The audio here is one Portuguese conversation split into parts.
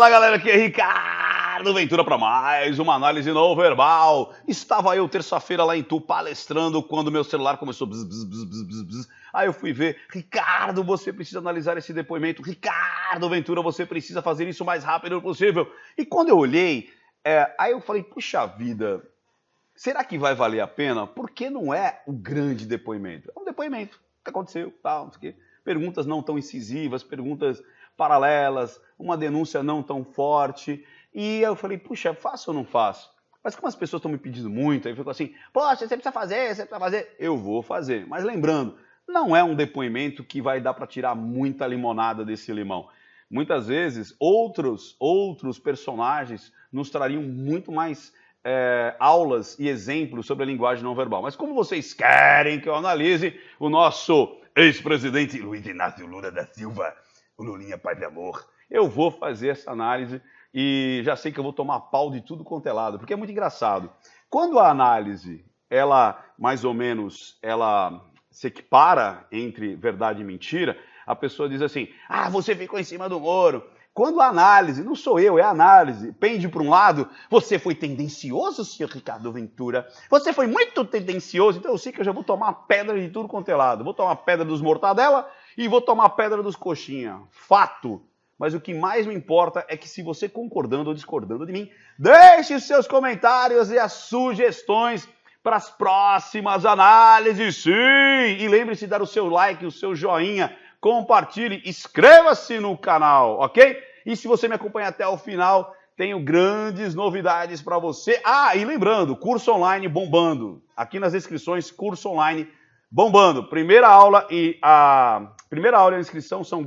Fala galera, aqui é Ricardo Ventura para mais uma análise não verbal. Estava eu terça-feira lá em Tu palestrando quando meu celular começou bzz, bzz, bzz, bzz, bzz. Aí eu fui ver, Ricardo, você precisa analisar esse depoimento. Ricardo Ventura, você precisa fazer isso o mais rápido possível. E quando eu olhei, aí eu falei, puxa vida, será que vai valer a pena? Porque não é o grande depoimento. É um depoimento. O que aconteceu? Tal, não sei o quê. Perguntas não tão incisivas, perguntas paralelas, uma denúncia não tão forte. E eu falei, puxa, faço ou não faço? Mas como as pessoas estão me pedindo muito, aí ficou assim, poxa, você precisa fazer, você precisa fazer. Eu vou fazer. Mas lembrando, não é um depoimento que vai dar para tirar muita limonada desse limão. Muitas vezes, outros personagens nos trariam muito mais aulas e exemplos sobre a linguagem não verbal. Mas como vocês querem que eu analise o nosso ex-presidente Luiz Inácio Lula da Silva, o Lulinha Pai de Amor, eu vou fazer essa análise e já sei que eu vou tomar pau de tudo quanto é lado, porque é muito engraçado. Quando a análise, ela mais ou menos, ela se equipara entre verdade e mentira, a pessoa diz assim, ah, você ficou em cima do Moro. Quando a análise, não sou eu, é a análise, pende para um lado, você foi tendencioso, senhor Ricardo Ventura, você foi muito tendencioso, então eu sei que eu já vou tomar pedra de tudo quanto é lado, vou tomar pedra dos mortadela e vou tomar pedra dos coxinha, fato. Mas o que mais me importa é que se você concordando ou discordando de mim, deixe os seus comentários e as sugestões para as próximas análises, sim! E lembre-se de dar o seu like, o seu joinha, compartilhe, inscreva-se no canal, ok? E se você me acompanha até o final, tenho grandes novidades para você. Ah, e lembrando, curso online bombando. Aqui nas descrições, curso online bombando. Primeira aula e a inscrição são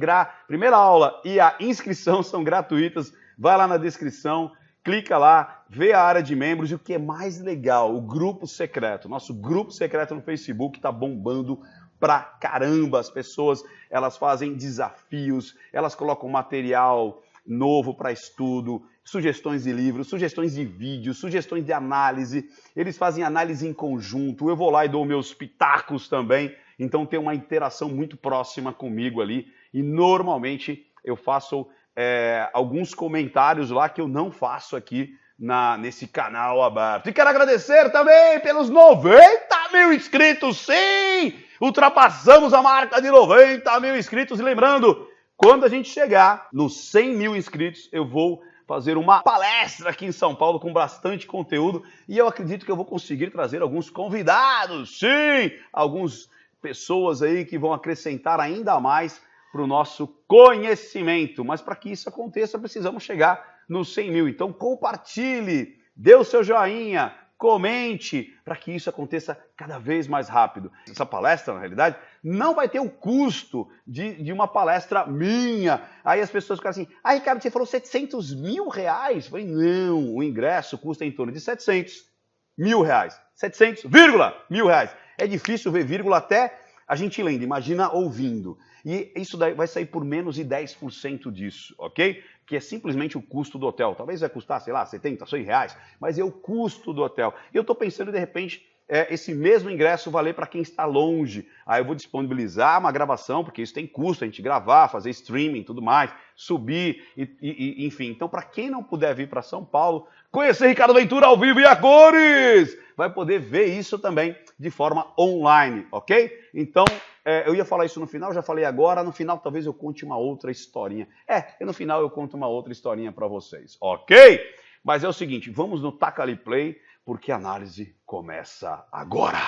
gratuitas. Vai lá na descrição, clica lá, vê a área de membros e o que é mais legal, o grupo secreto. Nosso grupo secreto no Facebook está bombando pra caramba. As pessoas, elas fazem desafios, elas colocam material novo para estudo, sugestões de livros, sugestões de vídeos, sugestões de análise. Eles fazem análise em conjunto. Eu vou lá e dou meus pitacos também. Então tem uma interação muito próxima comigo ali. E normalmente eu faço alguns comentários lá que eu não faço aqui nesse canal aberto. E quero agradecer também pelos 90 mil inscritos, sim! Ultrapassamos a marca de 90 mil inscritos. E lembrando, quando a gente chegar nos 100 mil inscritos, eu vou fazer uma palestra aqui em São Paulo com bastante conteúdo. E eu acredito que eu vou conseguir trazer alguns convidados, sim! Algumas pessoas aí que vão acrescentar ainda mais para o nosso conhecimento. Mas para que isso aconteça, precisamos chegar nos 100 mil. Então compartilhe, dê o seu joinha, comente, para que isso aconteça cada vez mais rápido. Essa palestra, na realidade, não vai ter o custo de uma palestra minha. Aí as pessoas ficam assim, ah, Ricardo, você falou 700 mil reais? Eu falei, não, o ingresso custa em torno de 700 mil reais. 700, mil reais. É difícil ver vírgula até a gente lendo, imagina ouvindo. E isso daí vai sair por menos de 10% disso, ok? Que é simplesmente o custo do hotel. Talvez vai custar, sei lá, 70, 100 reais, mas é o custo do hotel. E eu estou pensando, de repente, esse mesmo ingresso valer para quem está longe. Aí eu vou disponibilizar uma gravação, porque isso tem custo, a gente gravar, fazer streaming e tudo mais, subir, enfim. Então, para quem não puder vir para São Paulo, conhecer Ricardo Ventura ao vivo e a cores, vai poder ver isso também de forma online, ok? Então, eu ia falar isso no final, já falei agora, no final talvez eu conte uma outra historinha. E no final eu conto uma outra historinha para vocês, ok? Mas é o seguinte, vamos no Taca Ali Play, porque a análise começa agora.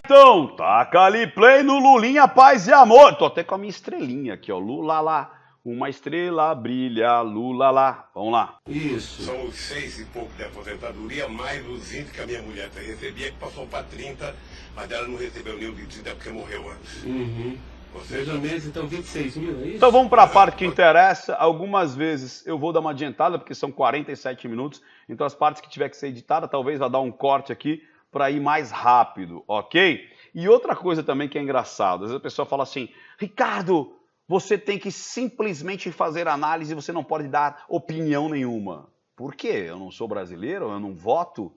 Então, taca ali play no Lulinha Paz e Amor. Tô até com a minha estrelinha aqui, ó. Lula lá. Uma estrela brilha, Lula lá. Vamos lá. Isso. São os 6 e pouco de aposentadoria, mais os 20 que a minha mulher recebia, que passou para 30, mas ela não recebeu nenhum de 30 porque morreu antes. Uhum. Mais ou menos, então 26 mil, é isso? Então vamos para a parte que interessa. Algumas vezes eu vou dar uma adiantada, porque são 47 minutos. Então as partes que tiver que ser editada, talvez vá dar um corte aqui para ir mais rápido, ok? E outra coisa também que é engraçado, às vezes a pessoa fala assim, Ricardo, você tem que simplesmente fazer análise, você não pode dar opinião nenhuma. Por quê? Eu não sou brasileiro, eu não voto?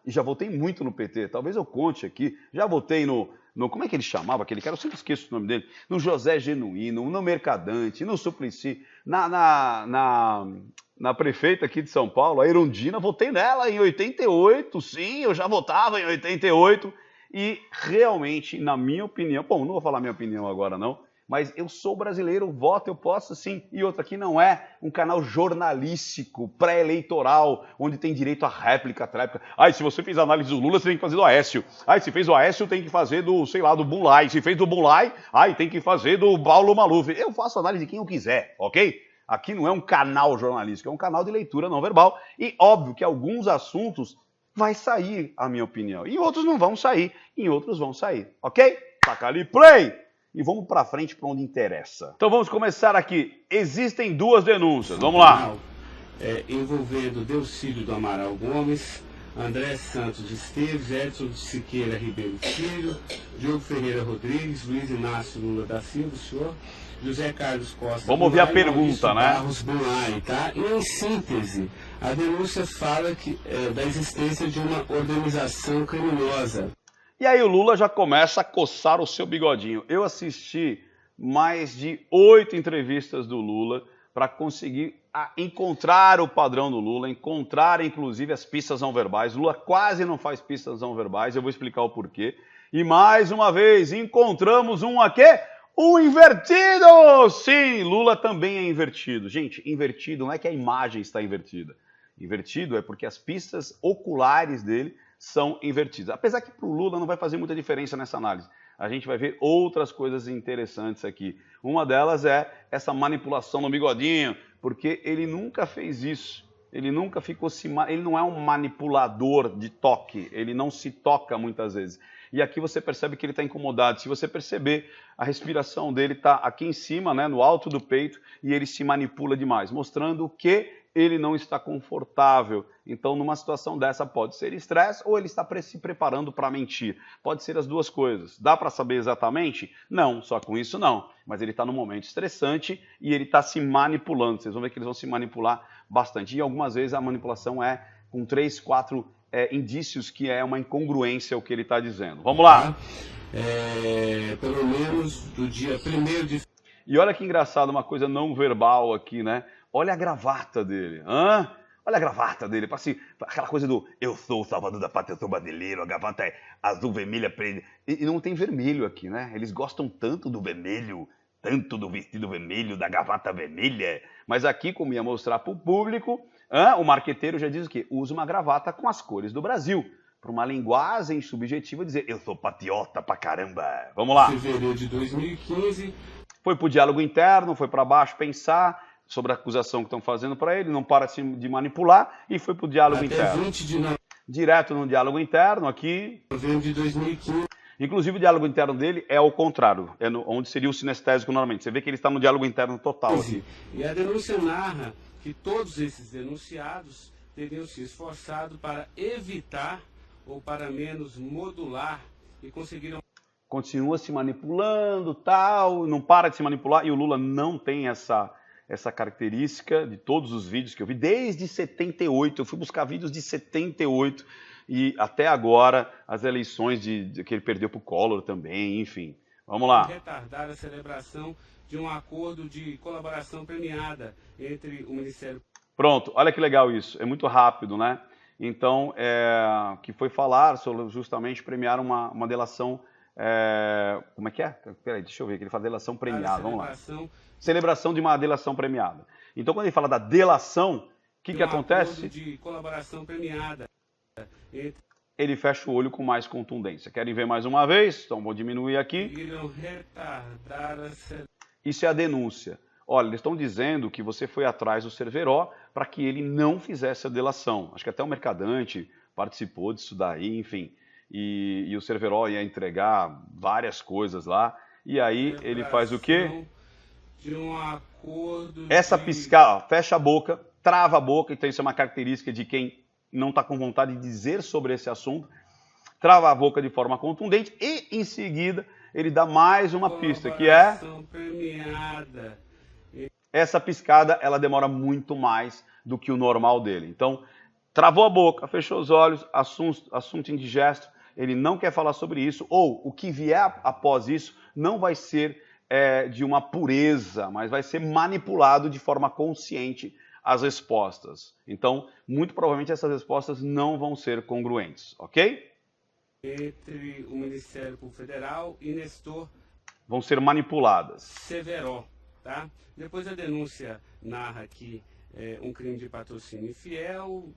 E já votei muito no PT, talvez eu conte aqui. Já votei no como é que ele chamava aquele cara? Eu sempre esqueço o nome dele. No José Genuíno, no Mercadante, no Suplicy, na prefeita aqui de São Paulo, a Erundina, votei nela em 88, sim, eu já votava em 88. E realmente, na minha opinião, bom, não vou falar minha opinião agora não, mas eu sou brasileiro, voto, eu posso sim. E outra, aqui não é um canal jornalístico, pré-eleitoral, onde tem direito a réplica, tréplica. Ai, se você fez análise do Lula, você tem que fazer do Aécio. Ai, se fez do Aécio, tem que fazer do, sei lá, do Bunlai. Se fez do Bunlai, ai, tem que fazer do Paulo Maluf. Eu faço análise de quem eu quiser, ok? Aqui não é um canal jornalístico, é um canal de leitura não verbal. E óbvio que alguns assuntos vai sair a minha opinião. E outros não vão sair, e outros vão sair, ok? Taca ali play! E vamos para frente para onde interessa. Então vamos começar aqui. Existem duas denúncias, vamos lá. Envolvendo Delcídio do Amaral Gomes, André Santos de Esteves, Edson de Siqueira Ribeiro Filho, Diogo Ferreira Rodrigues, Luiz Inácio Lula da Silva, o senhor, José Carlos Costa... Vamos ouvir a pergunta, né? Barros Bunlai, tá? Em síntese, a denúncia fala da existência de uma organização criminosa. E aí o Lula já começa a coçar o seu bigodinho. Eu assisti mais de 8 entrevistas do Lula para conseguir encontrar o padrão do Lula, encontrar inclusive as pistas não verbais. O Lula quase não faz pistas não verbais, eu vou explicar o porquê. E mais uma vez, encontramos um aqui, um invertido! Sim, Lula também é invertido. Gente, invertido não é que a imagem está invertida. Invertido é porque as pistas oculares dele são invertidas. Apesar que para o Lula não vai fazer muita diferença nessa análise. A gente vai ver outras coisas interessantes aqui. Uma delas é essa manipulação no bigodinho, porque ele nunca fez isso. Ele nunca ficou ele não é um manipulador de toque, ele não se toca muitas vezes. E aqui você percebe que ele está incomodado. Se você perceber, a respiração dele está aqui em cima, né, no alto do peito, e ele se manipula demais, mostrando que ele não está confortável. Então, numa situação dessa, pode ser estresse ou ele está se preparando para mentir. Pode ser as duas coisas. Dá para saber exatamente? Não, só com isso não. Mas ele está num momento estressante e ele está se manipulando. Vocês vão ver que eles vão se manipular bastante. E algumas vezes a manipulação é com 3, 4 indícios que é uma incongruência o que ele está dizendo. Vamos lá! Pelo menos do dia 1º de... E olha que engraçado, uma coisa não verbal aqui, né? Olha a gravata dele. Hã? Olha a gravata dele. Assim, aquela coisa do eu sou o salvador da pátria, eu sou brasileiro, a gravata é azul, vermelha, preta. E não tem vermelho aqui, né? Eles gostam tanto do vermelho, tanto do vestido vermelho, da gravata vermelha. Mas aqui, como ia mostrar para o público, o marqueteiro já diz o quê? Usa uma gravata com as cores do Brasil. Para uma linguagem subjetiva dizer eu sou patriota pra caramba. Vamos lá. Fevereiro de 2015. Foi para o diálogo interno, foi para baixo pensar sobre a acusação que estão fazendo para ele, não para de manipular e foi para o diálogo interno. 20 de Direto no diálogo interno aqui. novembro de 2015. Inclusive o diálogo interno dele é ao contrário, onde seria o sinestésico normalmente. Você vê que ele está no diálogo interno total aqui. E a denúncia narra que todos esses denunciados teriam se esforçado para evitar ou para menos modular e conseguiram... Continua se manipulando, tal, não para de se manipular e o Lula não tem essa característica de todos os vídeos que eu vi, desde 78, eu fui buscar vídeos de 78 e até agora as eleições que ele perdeu para o Collor também, enfim. Vamos lá. Retardar a celebração de um acordo de colaboração premiada entre o Ministério... Pronto, olha que legal isso, é muito rápido, né? Então, que foi falar sobre justamente premiar uma delação... como é que é? Peraí, deixa eu ver, que ele fala delação premiada, vamos lá. Celebração de uma delação premiada. Então, quando ele fala da delação, o que acontece? De colaboração premiada. Ele fecha o olho com mais contundência. Querem ver mais uma vez? Então, vou diminuir aqui. Isso é a denúncia. Olha, eles estão dizendo que você foi atrás do Cerveró para que ele não fizesse a delação. Acho que até o Mercadante participou disso daí, enfim. E o Cerveró ia entregar várias coisas lá. E aí ele faz o quê? De um acordo piscar, ó, fecha a boca, trava a boca. Então isso é uma característica de quem não está com vontade de dizer sobre esse assunto. Trava a boca de forma contundente e, em seguida, ele dá mais uma pista, que é... premiada. Essa piscada, ela demora muito mais do que o normal dele. Então, travou a boca, fechou os olhos, assunto indigesto, ele não quer falar sobre isso, ou o que vier após isso não vai ser de uma pureza, mas vai ser manipulado de forma consciente as respostas. Então, muito provavelmente essas respostas não vão ser congruentes, ok? Entre o Ministério Público Federal e Nestor vão ser manipuladas. Severo, tá? Depois a denúncia narra que um crime de patrocínio infiel.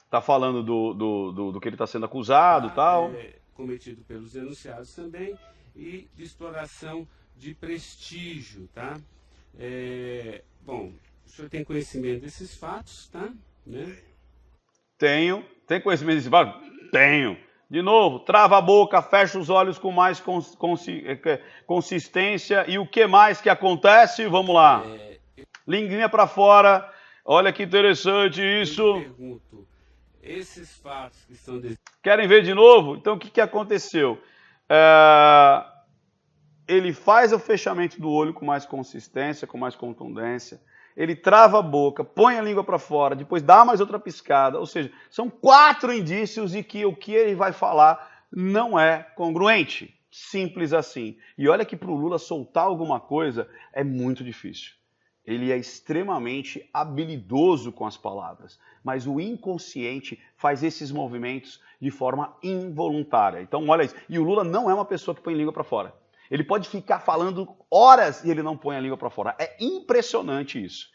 Tá falando do que ele está sendo acusado, tal. Cometido pelos denunciados também, e de exploração de prestígio, tá? Bom, o senhor tem conhecimento desses fatos, tá? Né? Tenho. Tem conhecimento desses fatos? Tenho. De novo, trava a boca, fecha os olhos com mais consistência. E o que mais que acontece? Vamos lá. Linguinha para fora. Olha que interessante isso. Eu pergunto, esses fatos que estão... Querem ver de novo? Então, o que aconteceu? Ele faz o fechamento do olho com mais consistência, com mais contundência. Ele trava a boca, põe a língua para fora, depois dá mais outra piscada. Ou seja, são 4 indícios de que o que ele vai falar não é congruente. Simples assim. E olha que para o Lula soltar alguma coisa é muito difícil. Ele é extremamente habilidoso com as palavras, mas o inconsciente faz esses movimentos de forma involuntária. Então, olha isso. E o Lula não é uma pessoa que põe língua para fora. Ele pode ficar falando horas e ele não põe a língua para fora. É impressionante isso.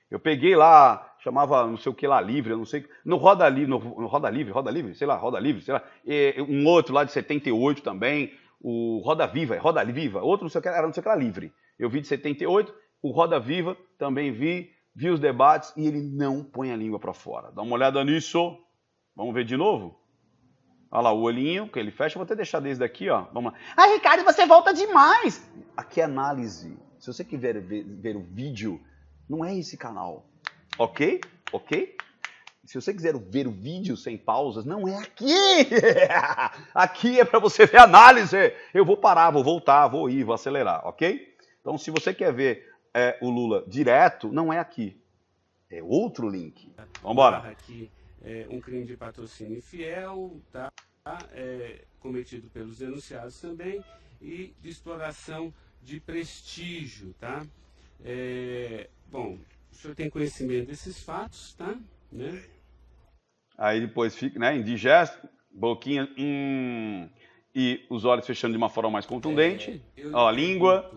Eu peguei lá, chamava não sei o que lá, livre, eu não sei, no Roda Livre, no Roda Livre, sei lá, um outro lá de 78 também, o Roda Viva, outro não sei o que, era não sei o que lá, livre. Eu vi de 78, o Roda Viva, também vi os debates e ele não põe a língua para fora. Dá uma olhada nisso. Vamos ver de novo? Olha lá o olhinho que ele fecha. Vou até deixar desde aqui, ó. Vamos lá. Ah, Ricardo, você volta demais. Aqui é análise. Se você quiser ver o vídeo, não é esse canal. Ok? Ok? Se você quiser ver o vídeo sem pausas, não é aqui. Aqui é para você ver análise. Eu vou parar, vou voltar, vou ir, vou acelerar, ok? Então, se você quer ver o Lula direto, não é aqui. É outro link. Vamos embora. Aqui um crime de patrocínio infiel, tá? Cometido pelos denunciados também, e de exploração de prestígio, tá? Bom, o senhor tem conhecimento desses fatos, tá? Né? Aí depois fica, né, indigesto, boquinha, e os olhos fechando de uma forma mais contundente. Ó, a língua,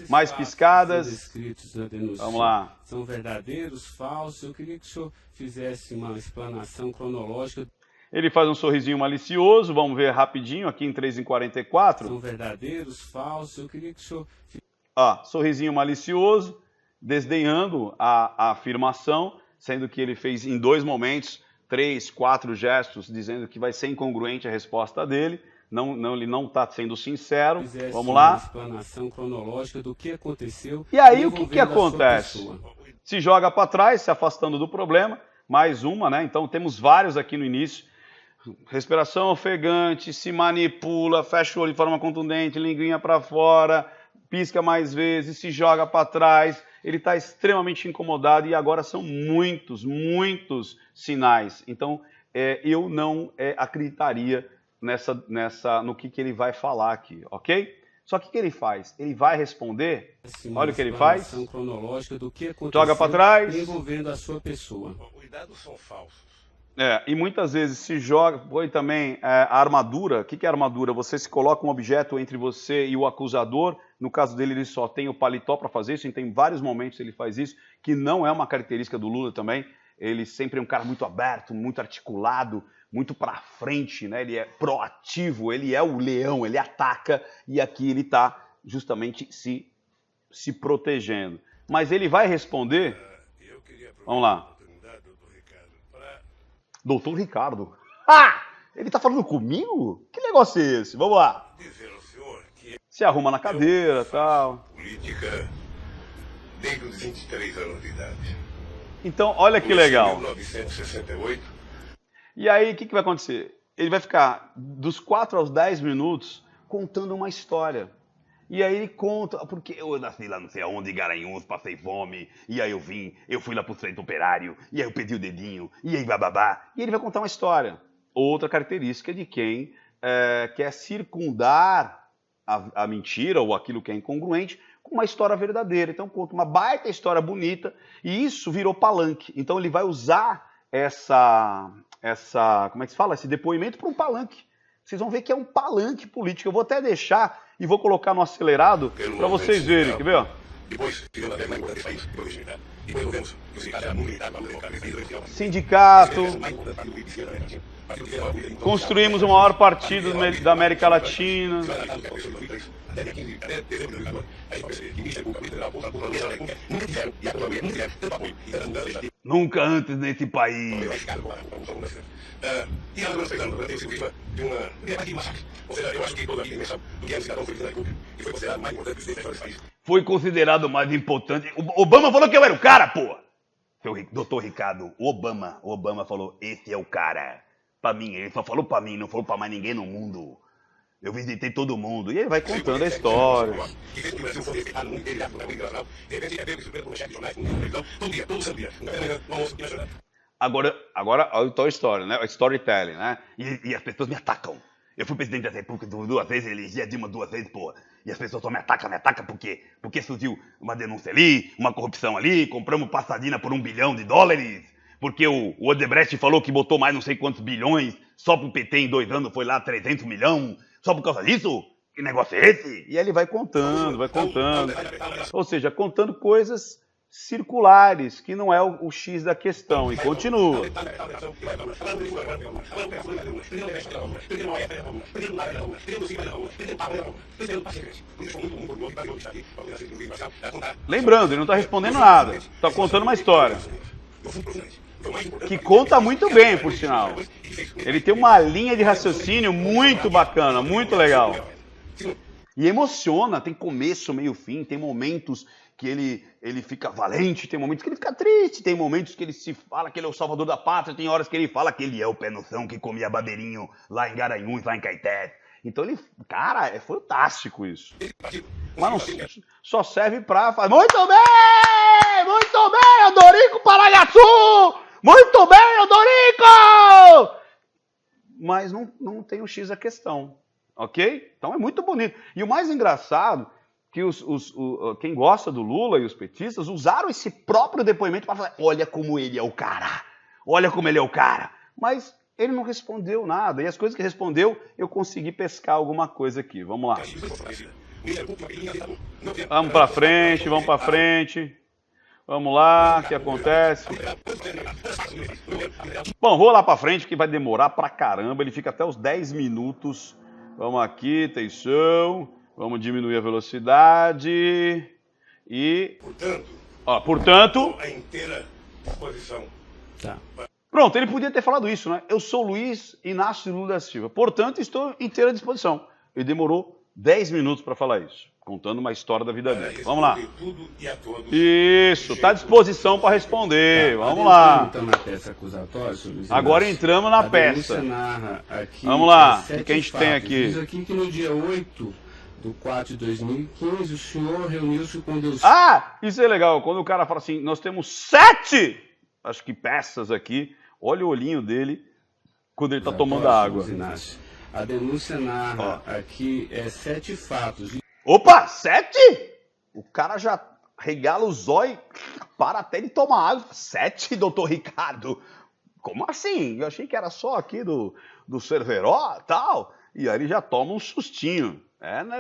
mais piscadas. Descritos na denúncia, vamos lá. São verdadeiros, falsos? Eu queria que o senhor fizesse uma explanação cronológica. Ele faz um sorrisinho malicioso, vamos ver rapidinho, aqui em 3:44. São verdadeiros, falsos? Eu queria que o senhor... Ó, sorrisinho malicioso, desdenhando a afirmação, sendo que ele fez em 2 momentos, 3, 4 gestos, dizendo que vai ser incongruente a resposta dele. Ele não está sendo sincero. Vamos lá. Uma explanação cronológica do que aconteceu. E aí o que acontece? Se joga para trás, se afastando do problema. Mais uma, né? Então temos vários aqui no início. Respiração ofegante, se manipula, fecha o olho de forma contundente, linguinha para fora, pisca mais vezes, se joga para trás. Ele está extremamente incomodado e agora são muitos sinais. Então eu não acreditaria no que ele vai falar aqui, ok? Só que o que ele faz? Ele vai responder, olha o que ele faz, cronológica do que joga para trás, envolvendo a sua pessoa. Os dados são falsos. E muitas vezes se joga, põe também a armadura. O que é armadura? Você se coloca um objeto entre você e o acusador. No caso dele, ele só tem o paletó para fazer isso, então em vários momentos ele faz isso, que não é uma característica do Lula também. Ele sempre é um cara muito aberto, muito articulado, muito para frente, né? Ele é proativo, ele é o leão, ele ataca, e aqui ele está justamente se protegendo. Mas ele vai responder... Vamos lá. Doutor Ricardo. Ele está falando comigo? Que negócio é esse? Vamos lá. Dizer ao senhor que se arruma na cadeira e tal. Política desde os 23 anos de idade. Então, olha que legal. 1968. E aí, o que vai acontecer? Ele vai ficar dos 4 aos 10 minutos contando uma história. E aí ele conta, porque eu nasci lá não sei aonde, em Garanhuns, passei fome, e aí eu fui lá pro centro operário, e aí eu pedi o dedinho, e aí bababá. E ele vai contar uma história. Outra característica de quem quer circundar a mentira ou aquilo que é incongruente com uma história verdadeira. Então conta uma baita história bonita e isso virou palanque. Então ele vai usar como é que se fala? Esse depoimento para um palanque. Vocês vão ver que é um palanque político. Eu vou até deixar e vou colocar no acelerado para vocês verem. Quer ver? Ó? Depois, ficando até mais importante do país, depois militar. Depois governos, que o sindicato era muito militar, para colocar sindicato. Construímos o maior partido da América Latina. Nunca antes nesse país. E agora nós pegamos, tem sido vítima de uma de massacre. Ou seja, eu acho que toda a dimensão do que é um cidadão foi vida pública e foi considerado mais importante que o presidente desse país. Foi considerado mais importante. O Obama falou que eu era o cara, pô! Doutor Ricardo, o Obama falou, esse é o cara. Pra mim, ele só falou pra mim, não falou pra mais ninguém no mundo. Eu visitei todo mundo. E ele vai contando a história. Agora a história, né? A storytelling, né? E as pessoas me atacam. Eu fui presidente da República 2 vezes, elegi a Dilma 2 vezes, pô. E as pessoas só me atacam porque surgiu uma denúncia ali, uma corrupção ali, compramos Passadina por $1 bilhão, porque o Odebrecht falou que botou mais não sei quantos bilhões, só pro PT em 2 anos foi lá 300 milhões, só por causa disso? Que negócio é esse? E aí ele vai contando. Ou seja, contando coisas circulares, que não é o X da questão, e continua. Lembrando, ele não está respondendo nada, está contando uma história. Que conta muito bem, por sinal. Ele tem uma linha de raciocínio muito bacana, muito legal. E emociona, tem começo, meio, fim, tem momentos que ele fica valente, tem momentos que ele fica triste, tem momentos que ele se fala que ele é o salvador da pátria, tem horas que ele fala que ele é o pé no chão que comia badeirinho lá em Garanhuns, lá em Caeté. Então ele, cara, é fantástico isso. Mas não, só serve pra falar, muito bem, Odorico Paragaçu! Muito bem, Odorico! Mas não tem o X da questão, ok? Então é muito bonito. E o mais engraçado que quem gosta do Lula e os petistas usaram esse próprio depoimento para falar, olha como ele é o cara, Mas ele não respondeu nada, e as coisas que respondeu, eu consegui pescar alguma coisa aqui. Vamos lá. Vamos para frente. Vamos lá, o que acontece? Bom, vou lá para frente, que vai demorar pra caramba, ele fica até os 10 minutos. Vamos aqui, atenção. Vamos diminuir a velocidade e... Portanto... A inteira disposição. Tá. Pronto, ele podia ter falado isso, né? Eu sou Luiz Inácio Lula da Silva. Portanto, estou em inteira disposição. Ele demorou 10 minutos para falar isso, contando uma história da vida dele. Vamos lá. Isso, está à disposição para responder. Vamos lá. Na peça acusatória, agora entramos na peça. Vamos lá, o que a gente tem aqui? Diz aqui que no dia 8/4 de 2015, o senhor reuniu-se com Deus. Ah, isso é legal. Quando o cara fala assim, nós temos 7, acho que peças aqui. Olha o olhinho dele quando ele está tomando a água. A denúncia narra aqui 7 fatos. Opa, 7? O cara já regala o zóio, para até de tomar água. 7, doutor Ricardo? Como assim? Eu achei que era só aqui do Cerveró e tal. E aí ele já toma um sustinho.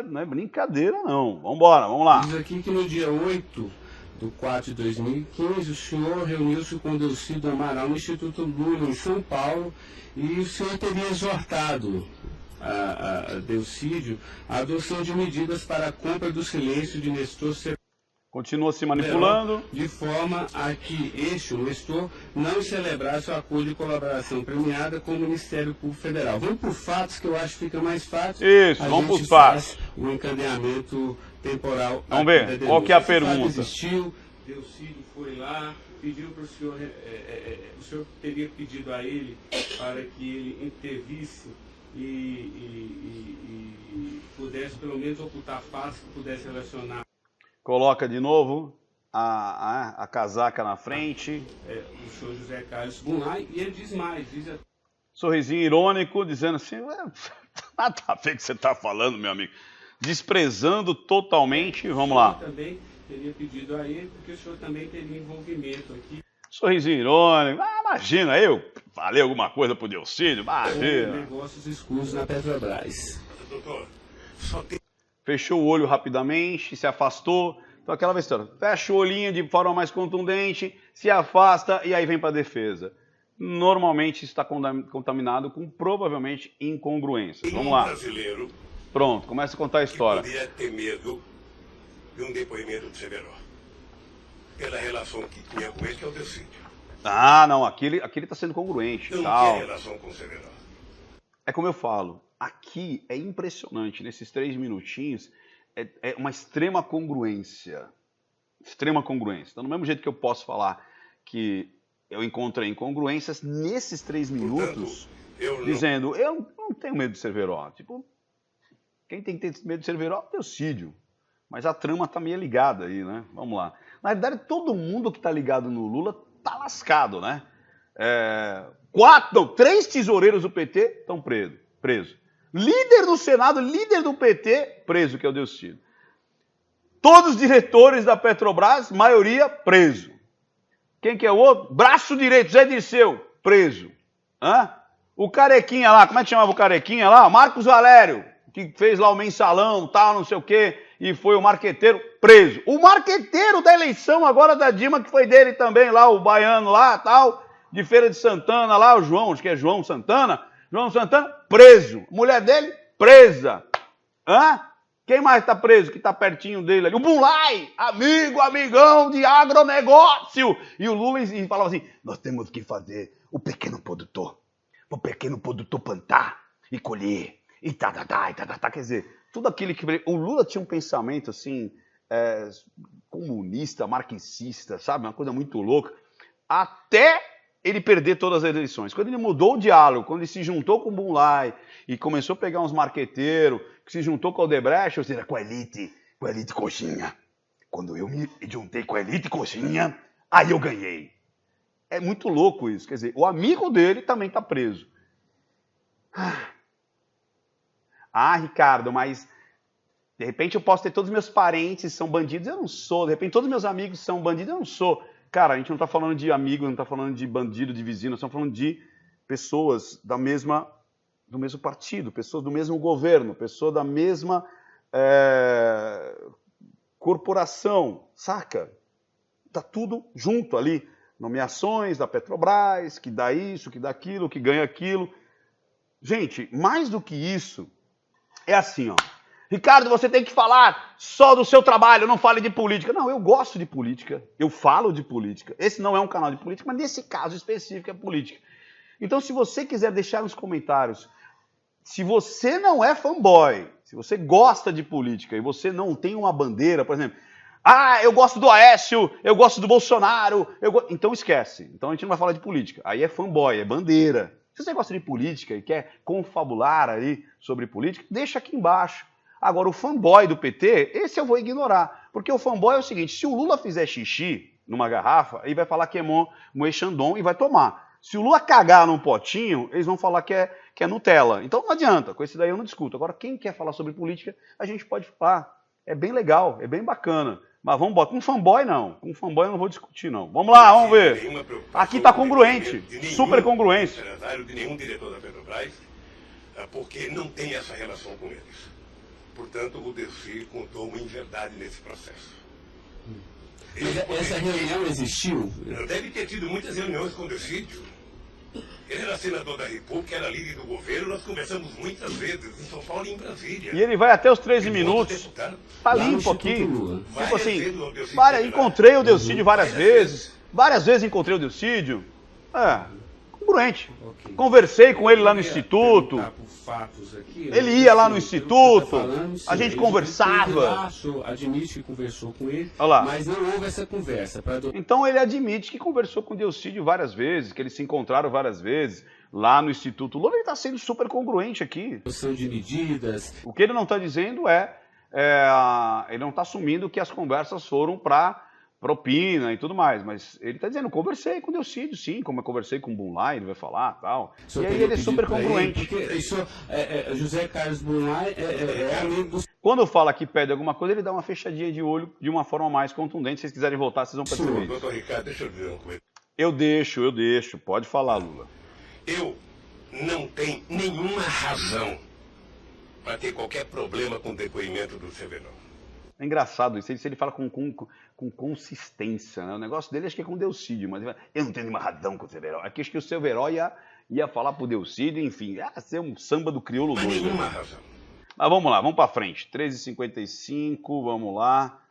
Não é brincadeira, não. Vamos lá. Diz aqui que no dia 8/4 de 2015, o senhor reuniu-se com Delcídio Amaral no Instituto Lula, em São Paulo, e o senhor teria exortado a Delcídio a adoção de medidas para a compra do silêncio de Nestor Cerveró. Continua se manipulando. De forma a que o Nestor, não celebrasse o acordo de colaboração premiada com o Ministério Público Federal. Vamos por fatos, que eu acho que fica mais fácil. Isso, vamos por fatos. O encadeamento temporal. Vamos ver, qual que é a pergunta? Existiu, Delcídio foi lá, pediu para o senhor, o senhor teria pedido a ele para que ele intervisse e pudesse pelo menos ocultar fatos que pudesse relacionar. Coloca de novo a casaca na frente. O senhor José Carlos Bunlai, e ele diz mais, sorrisinho irônico, dizendo assim, Nada a ver com o que você está falando, meu amigo. Desprezando totalmente, vamos lá. O senhor também teria pedido a ele, porque o senhor também teria envolvimento aqui. Sorrisinho irônico. Imagina, eu falei alguma coisa pro Delcídio, imagina. Negócios escusos na Petrobras. Doutor, só tem... Fechou o olho rapidamente, se afastou. Então aquela história, fecha o olhinho de forma mais contundente, se afasta e aí vem para a defesa. Normalmente está contaminado com provavelmente incongruências. Vamos lá. Brasileiro Pronto, começa a contar a história. poderia ter medo de um depoimento do Severo. Pela relação que tinha com ele, que é o Delcídio. Ah, não, aqui ele está sendo congruente. Não Tal. tinha relação com o Severo. É como eu falo, aqui é impressionante, nesses 3 minutinhos, é uma extrema congruência. Extrema congruência. Então, do mesmo jeito que eu posso falar que eu encontrei incongruências, nesses 3 minutos, dizendo, eu não tenho medo de Cerveró. Tipo, quem tem que ter medo de Cerveró é o Delcídio. Mas a trama tá meio ligada aí, né? Vamos lá. Na verdade, todo mundo que tá ligado no Lula tá lascado, né? 3 tesoureiros do PT estão presos. Líder do Senado, líder do PT, preso, que é o Delcídio. Todos os diretores da Petrobras, maioria, preso. Quem que é o outro? Braço direito, Zé Dirceu, preso. O carequinha lá, como é que chamava o carequinha lá? Marcos Valério, que fez lá o mensalão, tal, não sei o quê, e foi o marqueteiro, preso. O marqueteiro da eleição agora da Dilma, que foi dele também lá, o baiano lá, tal, de Feira de Santana lá, o João, acho que é João Santana, preso. Mulher dele, presa. Quem mais está preso, que está pertinho dele ali? O Bunlai, amigão de agronegócio. E o Lula falava assim, nós temos que fazer o pequeno produtor plantar e colher, e tá. Quer dizer, tudo aquilo que... O Lula tinha um pensamento, assim, comunista, marxista, sabe? Uma coisa muito louca. Até ele perder todas as eleições. Quando ele mudou o diálogo, quando ele se juntou com o Bunlai e começou a pegar uns marqueteiros, que se juntou com o Odebrecht, ou seja, com a elite coxinha. Quando eu me juntei com a elite coxinha, aí eu ganhei. É muito louco isso. Quer dizer, o amigo dele também está preso. Ricardo, mas de repente eu posso ter todos os meus parentes são bandidos, eu não sou. De repente todos os meus amigos são bandidos, eu não sou. Cara, a gente não está falando de amigo, não está falando de bandido, de vizinho, nós estamos falando de pessoas do mesmo partido, pessoas do mesmo governo, pessoas da mesma corporação, saca? Está tudo junto ali. Nomeações da Petrobras, que dá isso, que dá aquilo, que ganha aquilo. Gente, mais do que isso, é assim, ó. Ricardo, você tem que falar só do seu trabalho, não fale de política. Não, eu gosto de política, eu falo de política. Esse não é um canal de política, mas nesse caso específico é política. Então, se você quiser deixar nos comentários, se você não é fanboy, se você gosta de política e você não tem uma bandeira, por exemplo, eu gosto do Aécio, eu gosto do Bolsonaro, então esquece. Então a gente não vai falar de política. Aí é fanboy, é bandeira. Se você gosta de política e quer confabular aí sobre política, deixa aqui embaixo. Agora, o fanboy do PT, esse eu vou ignorar. Porque o fanboy é o seguinte, se o Lula fizer xixi numa garrafa, ele vai falar que é Moe Chandon e vai tomar. Se o Lula cagar num potinho, eles vão falar que é Nutella. Então não adianta, com esse daí eu não discuto. Agora, quem quer falar sobre política, a gente pode falar. É bem legal, é bem bacana. Mas vamos embora. Com fanboy, não. Com fanboy eu não vou discutir, não. Vamos lá, vamos ver. Aqui está congruente. Super congruente. De nenhum diretor da Petrobras, porque não tem essa relação com eles. Portanto, o Delcídio contou uma inverdade nesse processo. Essa reunião existiu? Deve ter tido muitas reuniões com o Delcídio. Ele era senador da República, era líder do governo, nós conversamos muitas vezes em São Paulo e em Brasília. E ele vai até os 13 minutos. Tá limpo aqui. Tipo assim, encontrei o Delcídio várias vezes encontrei o Delcídio. Congruente. Okay. Conversei com ele lá no Instituto. Ele ia lá no Instituto. A gente conversava. Admite que conversou com ele, lá. Mas não houve essa conversa. Então ele admite que conversou com o Delcídio várias vezes, que eles se encontraram várias vezes lá no Instituto Lula. Ele está sendo super congruente aqui. De medidas. O que ele não está dizendo ele não está assumindo que as conversas foram para propina e tudo mais, mas ele está dizendo, conversei com o Delcídio, sim, como eu conversei com o Bunlai, ele vai falar tal. E aí ele é super congruente. José Carlos Bunlai é amigo do... Quando fala que pede alguma coisa, ele dá uma fechadinha de olho de uma forma mais contundente. Se vocês quiserem voltar, vocês vão perceber isso. Doutor Ricardo, deixa eu dizer uma coisa. Eu deixo. Pode falar, Lula. Eu não tenho nenhuma razão para ter qualquer problema com o depoimento do Severo. É engraçado isso, ele fala com consistência, né? O negócio dele acho que é com o Delcídio, mas ele fala, eu não tenho nenhuma razão com o Severo. Aqui acho que o Severo ia falar pro Delcídio, enfim, ia ser um samba do crioulo doido. Nenhuma razão. Mas vamos lá, vamos para frente. 13h55, vamos lá.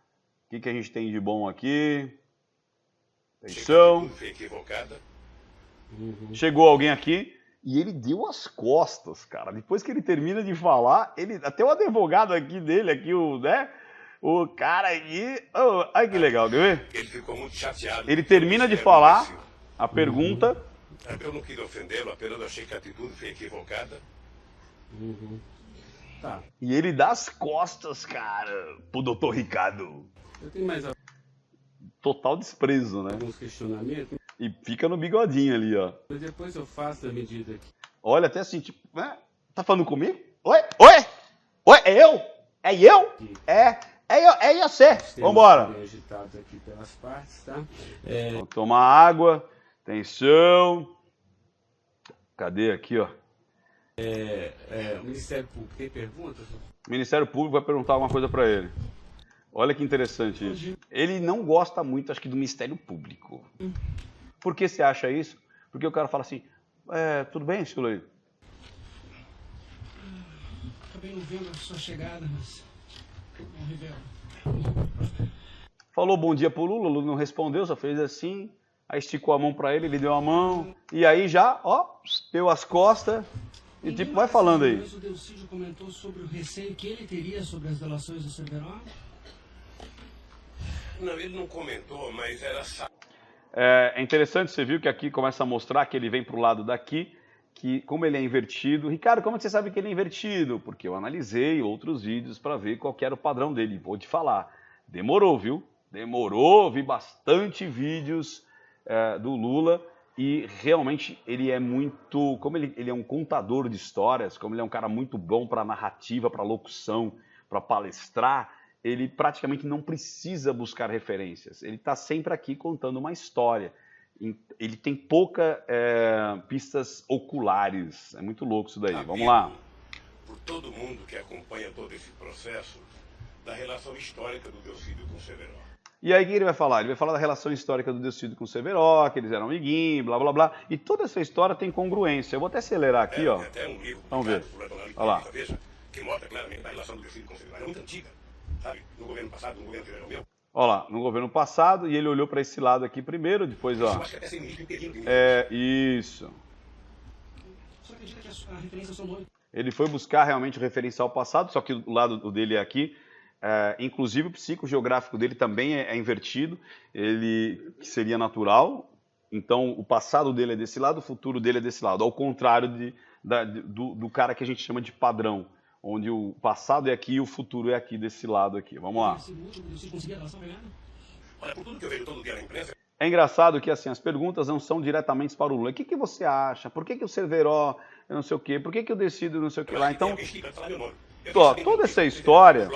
O que a gente tem de bom aqui? Atenção. Equivocada. Chegou alguém aqui e ele deu as costas, cara. Depois que ele termina de falar, até o advogado aqui dele, aqui, o cara aí... Oh, olha que legal, quer ver? Ele ficou muito chateado. Ele termina de falar a pergunta. Eu não queria ofendê-lo, apenas achei que a atitude foi equivocada. Tá. E ele dá as costas, cara, pro doutor Ricardo. Eu tenho mais Total desprezo, né? alguns questionamentos, E fica no bigodinho ali, ó. mas depois eu faço a medida aqui. Olha, até assim, tipo, né? Tá falando comigo? Oi? É eu? É você. Vambora. Agitados aqui pelas partes, tá? Vou tomar água. Atenção. Cadê aqui, ó? O Ministério Público tem perguntas? O Ministério Público vai perguntar alguma coisa para ele. Olha que interessante isso. Ele não gosta muito, acho que, do Ministério Público. Por que você acha isso? Porque o cara fala assim, tudo bem, senhor Leite? Acabei não vendo a sua chegada, mas não revela. Falou bom dia pro Lula, o Lula não respondeu, só fez assim. Aí esticou a mão para ele, ele deu a mão. E aí já, ó, deu as costas. E tipo, vai falando aí. O Delcídio comentou sobre o receio que ele teria sobre as delações do Severo? Não, ele não comentou, mas era... É interessante, você viu que aqui começa a mostrar que ele vem pro lado daqui, que como ele é invertido... Ricardo, como você sabe que ele é invertido? Porque eu analisei outros vídeos para ver qual que era o padrão dele. Vou te falar, demorou, viu? Demorou, vi bastante vídeos do Lula e realmente ele é muito... Como ele é um contador de histórias, como ele é um cara muito bom para narrativa, para locução, para palestrar, ele praticamente não precisa buscar referências. Ele está sempre aqui contando uma história. Ele tem pouca pistas oculares. É muito louco isso daí. Vamos lá. Por todo mundo que acompanha todo esse processo da relação histórica do Delcídio com o Severo. E aí o que ele vai falar? Ele vai falar da relação histórica do Delcídio com o Severo, que eles eram amiguinhos, blá, blá, blá. E toda essa história tem congruência. Eu vou até acelerar aqui, ó. Tem até um livro Vamos ver. Olha lá. Veja, que mostra claramente a relação do Delcídio com o Severo. É muito antiga, sabe? No governo passado, no governo anterior ao meu. Olha lá, no governo passado, e ele olhou para esse lado aqui primeiro, depois, ó. Eu acho que até sem ministro impedindo de mim. Isso. Só acredita que a referência são muito. Ele foi buscar realmente o referencial passado, só que o lado dele é aqui. Inclusive o psicogeográfico dele também é invertido, ele que seria natural, então o passado dele é desse lado, o futuro dele é desse lado, ao contrário do cara que a gente chama de padrão, onde o passado é aqui e o futuro é aqui desse lado aqui. Vamos lá. Olha, por tudo que eu vejo todo dia na imprensa... É engraçado que assim, as perguntas não são diretamente para o Lula. O que você acha? Por que o Severo, eu não sei o quê? Por que eu decido não sei o que lá? Então, toda essa história...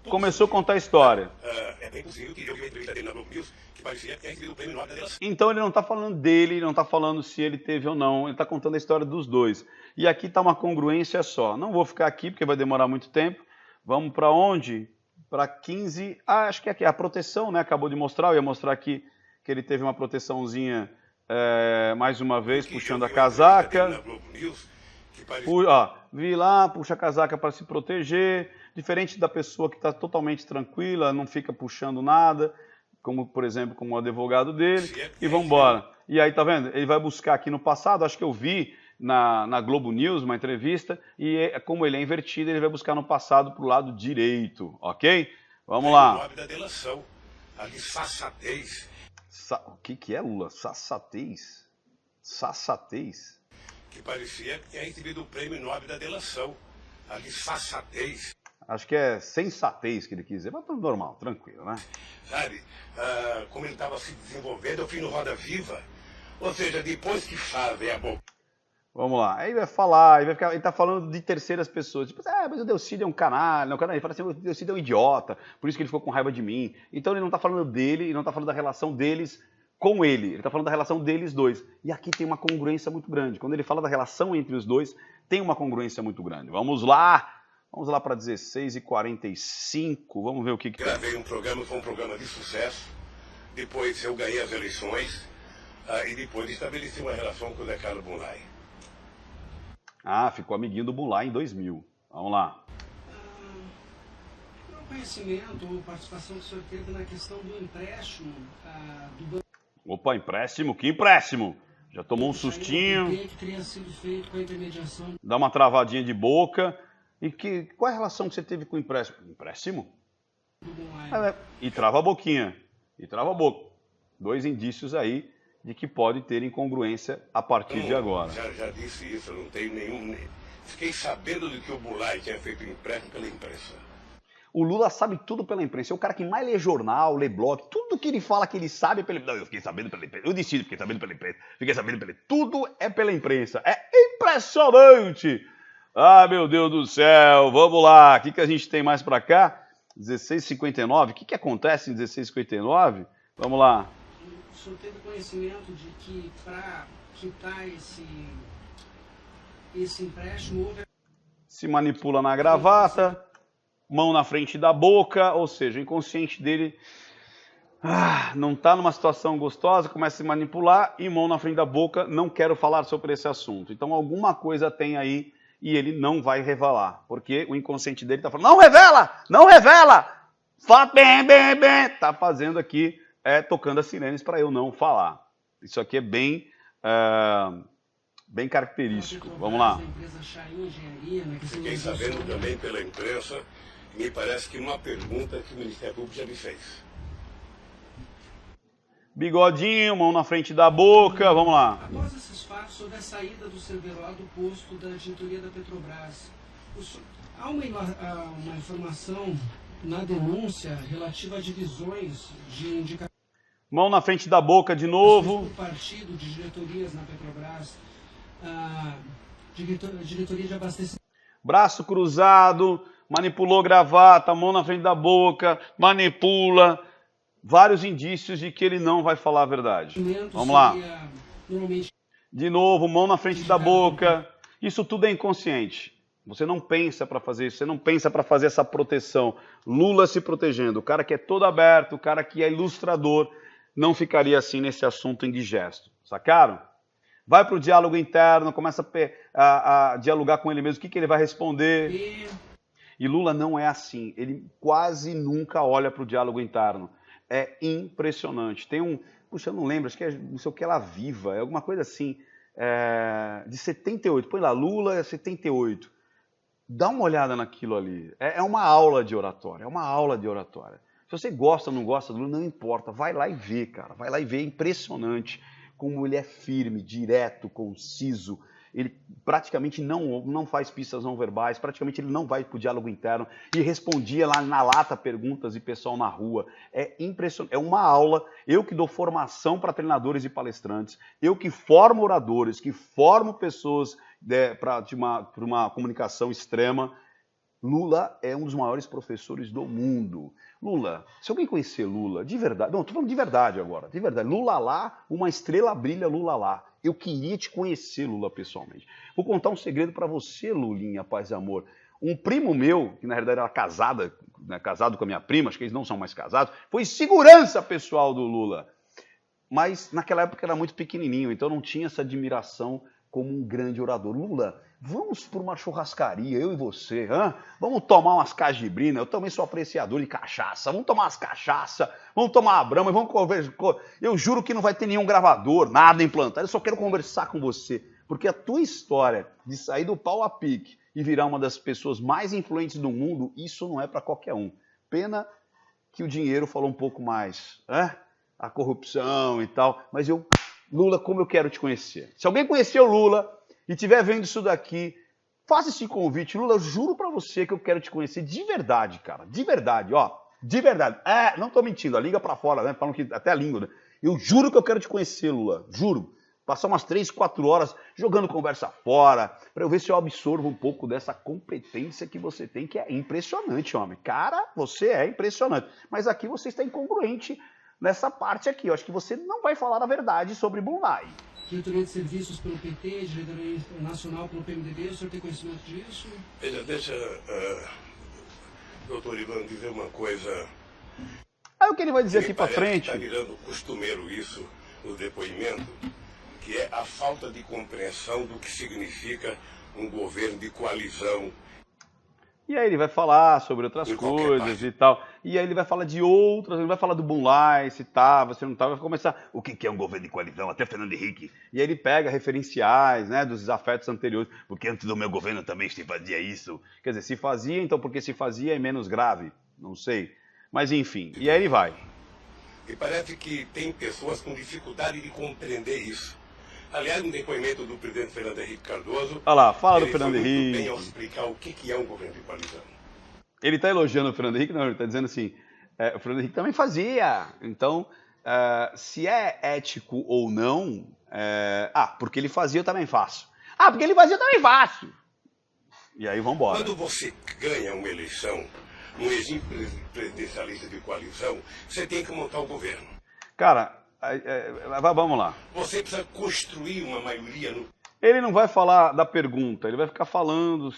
Começou a contar a história. É bem possível que eu vi uma entrevista dele na Globo News que parecia que tinha recebido o prêmio Nobel da Delação. Então ele não está falando dele, ele não está falando se ele teve ou não, ele está contando a história dos dois. E aqui está uma congruência só. Não vou ficar aqui porque vai demorar muito tempo. Vamos para onde? Para 15... acho que é aqui, a proteção, né? Acabou de mostrar, eu ia mostrar aqui que ele teve uma proteçãozinha, mais uma vez, puxando a casaca. Vi lá, puxa a casaca para se proteger, diferente da pessoa que está totalmente tranquila, não fica puxando nada, como, por exemplo, como o advogado dele, e vamos embora. E aí, tá vendo? Ele vai buscar aqui no passado, acho que eu vi na Globo News, uma entrevista, e como ele é invertido, ele vai buscar no passado para o lado direito, ok? Vamos lá. O nome da delação, a disfarçatez. O que é, Lula? Sassatez? Sassatez? Que parecia que tinha recebido o prêmio Nobel da Delação, a disfarçatez. Acho que é sensatez que ele quis dizer, mas tudo normal, tranquilo, né? Sabe? Como ele estava se desenvolvendo, eu fui no Roda Viva. Ou seja, depois que fazem a boca. Vamos lá. Aí vai falar, ele tá falando de terceiras pessoas. Tipo, mas o Delcídio é um canalha. Não, ele fala assim, o Delcídio é um idiota, por isso que ele ficou com raiva de mim. Então ele não tá falando dele, e não tá falando da relação deles com ele. Ele tá falando da relação deles dois. E aqui tem uma congruência muito grande. Quando ele fala da relação entre os dois, tem uma congruência muito grande. Vamos lá para 16h45. Vamos ver o que tem. Gravei um programa, foi um programa de sucesso. Depois eu ganhei as eleições. E depois estabeleci uma relação com o Zé Carlos Bunlai. Ficou amiguinho do Bunlai em 2000. Vamos lá. Qual conhecimento ou participação que o senhor teve na questão do empréstimo do banco? Opa, empréstimo? Que empréstimo? Já tomou um sustinho. Que teria sido feito com a intermediação. Dá uma travadinha de boca. E qual é a relação que você teve com o empréstimo? Empréstimo? Do Bunlai. E trava a boquinha. E trava a boca. 2 indícios aí de que pode ter incongruência a partir de agora. Já disse isso, eu não tenho nenhum. Fiquei sabendo de que o Bunlai tinha feito empréstimo pela imprensa. O Lula sabe tudo pela imprensa. É o cara que mais lê jornal, lê blog. Tudo que ele fala que ele sabe pela imprensa. Não, eu fiquei sabendo pela imprensa. Eu decido, fiquei sabendo pela imprensa. Fiquei sabendo pela imprensa. Tudo é pela imprensa. É impressionante. Meu Deus do céu. Vamos lá. O que a gente tem mais pra cá? 16h59. O que acontece em 16h59? Vamos lá. O senhor teve conhecimento de que para quitar esse empréstimo houve... Se manipula na gravata, mão na frente da boca, ou seja, o inconsciente dele não está numa situação gostosa, começa a se manipular e mão na frente da boca, não quero falar sobre esse assunto. Então alguma coisa tem aí e ele não vai revelar, porque o inconsciente dele está falando, não revela, não revela, fala bem, está fazendo aqui, tocando as sirenes para eu não falar. Isso aqui é bem característico. Vamos lá. Fiquei sabendo também pela imprensa, me parece que uma pergunta que o Ministério Público já me fez. Bigodinho, mão na frente da boca, vamos lá. Após esses fatos sobre a saída do Cerveró do posto da diretoria da Petrobras, há uma informação na denúncia relativa a divisões de indicações. Mão na frente da boca de novo. Do partido de diretorias na Petrobras, diretoria de abastecimento. Braço cruzado, manipulou gravata, mão na frente da boca, manipula. Vários indícios de que ele não vai falar a verdade. Vamos lá. De novo, mão na frente da boca. Isso tudo é inconsciente. Você não pensa para fazer isso, você não pensa para fazer essa proteção. Lula se protegendo. O cara que é todo aberto, o cara que é ilustrador, não ficaria assim nesse assunto indigesto. Sacaram? Vai para o diálogo interno, começa a dialogar com ele mesmo. O que ele vai responder? E Lula não é assim. Ele quase nunca olha para o diálogo interno. É impressionante. Tem puxa, eu não lembro, acho que é não sei o que lá Viva, é alguma coisa assim, de 78. Põe lá, Lula é 78. Dá uma olhada naquilo ali. É uma aula de oratória, Se você gosta ou não gosta do Lula, não importa. Vai lá e vê, cara. Vai lá e vê. É impressionante como ele é firme, direto, conciso. Ele praticamente não faz pistas não verbais, praticamente ele não vai para o diálogo interno e respondia lá na lata perguntas e pessoal na rua. É impressionante, é uma aula. Eu que dou formação para treinadores e palestrantes, eu que formo oradores, que formo pessoas para uma comunicação extrema. Lula é um dos maiores professores do mundo. Lula, se alguém conhecer Lula, de verdade, não, estou falando de verdade agora, de verdade, Lula lá, uma estrela brilha, Lula lá. Eu queria te conhecer, Lula, pessoalmente. Vou contar um segredo para você, Lulinha, paz e amor. Um primo meu, que na realidade era casado com a minha prima, acho que eles não são mais casados, foi segurança pessoal do Lula. Mas naquela época era muito pequenininho, então não tinha essa admiração como um grande orador. Lula, vamos por uma churrascaria, eu e você, vamos tomar umas cajibrina, eu também sou apreciador de cachaça, vamos tomar umas cachaça, vamos tomar uma brama, vamos conversar. Eu juro que não vai ter nenhum gravador, nada implantado, eu só quero conversar com você, porque a tua história de sair do pau a pique e virar uma das pessoas mais influentes do mundo, isso não é para qualquer um. Pena que o dinheiro falou um pouco mais, a corrupção e tal, mas Lula, como eu quero te conhecer. Se alguém conhecer o Lula e estiver vendo isso daqui, faça esse convite, Lula, eu juro pra você que eu quero te conhecer de verdade, cara, de verdade, ó, de verdade. Não tô mentindo, a língua pra fora, né, falam que até a língua, né? Eu juro que eu quero te conhecer, Lula, juro. Passar umas 3, 4 horas jogando conversa fora, pra eu ver se eu absorvo um pouco dessa competência que você tem, que é impressionante, homem. Cara, você é impressionante. Mas aqui você está incongruente nessa parte aqui. Eu acho que você não vai falar a verdade sobre Brunei. Diretoria de Serviços pelo PT, Diretoria Nacional pelo PMDB, o senhor tem conhecimento disso? Veja, deixa, doutor Ivan, dizer uma coisa. Aí o que ele vai dizer aqui pra frente? Está virando costumeiro isso no depoimento, que é a falta de compreensão do que significa um governo de coalizão. E aí ele vai falar sobre outras coisas e tal. E aí ele vai falar de outras, ele vai falar do Bunlai, se tava, se não tava, vai começar o que é um governo de coalizão, até Fernando Henrique. E aí ele pega referenciais, né, dos desafetos anteriores, porque antes do meu governo também se fazia isso. Quer dizer, se fazia, então porque se fazia é menos grave, não sei. Mas enfim, e aí ele vai. E parece que tem pessoas com dificuldade de compreender isso. Aliás, no depoimento do presidente Fernando Henrique Cardoso... Olha lá, fala do ele Fernando foi muito Henrique. bem ao explicar o que é um governo de coalizão. Ele está elogiando o Fernando Henrique? Não, ele está dizendo assim, o Fernando Henrique também fazia. Então, se é ético ou não... porque ele fazia, eu também faço. Porque ele fazia, eu também faço. E aí, vamos embora. Quando você ganha uma eleição, um regime presidencialista de coalizão, você tem que montar o governo. Cara... vamos lá. Você precisa construir uma maioria no... Ele não vai falar da pergunta, ele vai ficar falando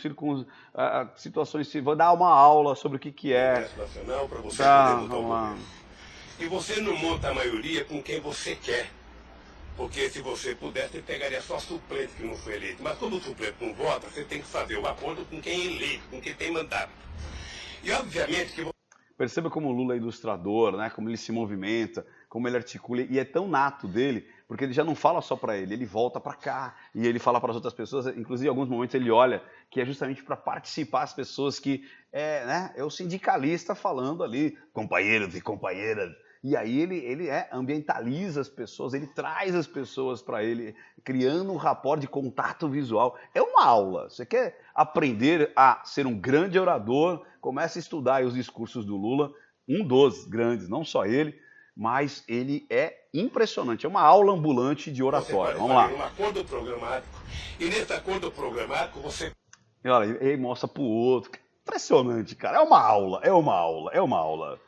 situações, vai dar uma aula sobre o que é. Congresso Nacional para você poder montar o vamos lá. governo. E você não monta a maioria com quem você quer. Porque se você pudesse, você pegaria só suplente que não foi eleito. Mas quando o suplente não vota, você tem que fazer o acordo com quem é eleito, com quem tem mandato. E obviamente que... Perceba como o Lula é ilustrador, né? Como ele se movimenta, como ele articula, e é tão nato dele, porque ele já não fala só para ele volta para cá, e ele fala para as outras pessoas, inclusive em alguns momentos ele olha, que é justamente para participar as pessoas que, é o sindicalista falando ali, companheiros e companheiras, e aí ele ambientaliza as pessoas, ele traz as pessoas para ele, criando um rapport de contato visual. É uma aula. Você quer aprender a ser um grande orador, comece a estudar aí os discursos do Lula, um dos grandes, não só ele, mas ele é impressionante. É uma aula ambulante de oratória. Vamos lá. Um acordo programático, e nesse acordo programático você... E olha, ele mostra para o outro. Impressionante, cara. É uma aula, é uma aula, é uma aula.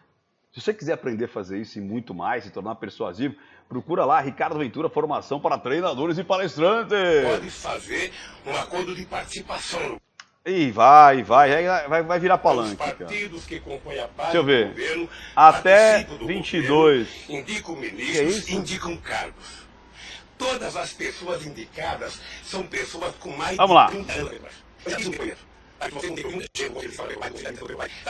Se você quiser aprender a fazer isso e muito mais, se tornar persuasivo, procura lá, Ricardo Ventura, formação para treinadores e palestrantes. Pode fazer um acordo de participação. E vai virar palanque. Os partidos que compõem a base Deixa eu ver. do governo, Até participam do 22. governo, indicam ministros, indicam cargos. Todas as pessoas indicadas são pessoas com mais Vamos lá. de 30 anos. Eu já fiz um depoimento. Aí você não tem um cheiro, você fala, vai, você deve ser vai. Se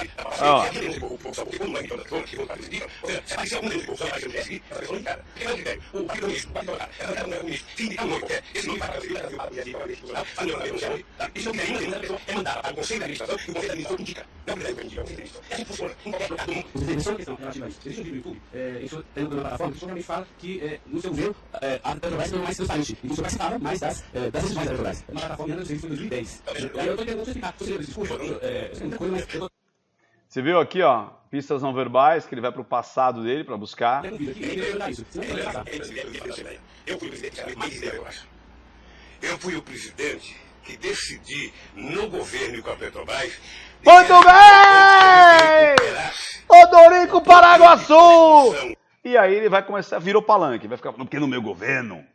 aparecer algum deles, você vai ser essa pessoa indicada. Porque não é critério. O partido ministro, o partido não é ministro. Se indicar um nome qualquer, esse nome vai para isso não tem nenhuma pessoa, é mandada para o Conselho de Administração e o Conselho de Administração indica. Não é critério para indicar o Conselho de Administração. É assim que funciona. Em qualquer lugar do mundo. Existe uma questão relativa a isso. Existe um vídeo no YouTube, em sua plataforma, que realmente fala que no seu governo a Petrobras não é mais transparente. E o senhor participava mais das decisões da Petrobras. Na plataforma Ana, isso foi em 2010. Aí eu estou tentando explicar. Você viu aqui, ó, pistas não verbais, que ele vai pro passado dele para buscar. Eu fui o presidente mais de eu acho. Eu fui o presidente que decidi no governo e com a Petrobras. Muito bem! Odorico Paraguaçu! E aí ele vai começar, virou palanque, vai ficar, porque no meu governo...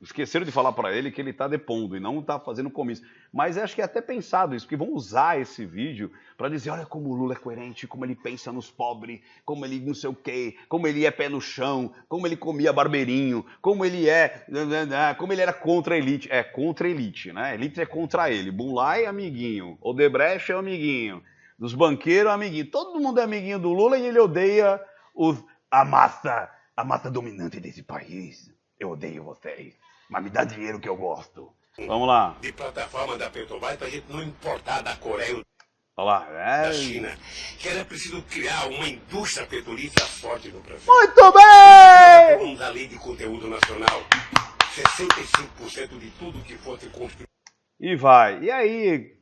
Esqueceram de falar para ele que ele está depondo e não está fazendo comício. Mas acho que é até pensado isso, porque vão usar esse vídeo para dizer, olha como o Lula é coerente, como ele pensa nos pobres, como ele não sei o quê, como ele é pé no chão, como ele comia barbeirinho, como ele era contra a elite. É, contra a elite, né? A elite é contra ele. Bunlai é amiguinho, Odebrecht é amiguinho, dos banqueiros é amiguinho. Todo mundo é amiguinho do Lula e ele odeia a massa dominante desse país. Eu odeio vocês, mas me dá dinheiro que eu gosto. Vamos lá. De plataforma da Petrobras para a gente não importar da Coreia ou da China, que era preciso criar uma indústria petrolífera forte no Brasil. Muito bem! Da lei de conteúdo nacional, 65% de tudo que fosse construído. E vai. E aí,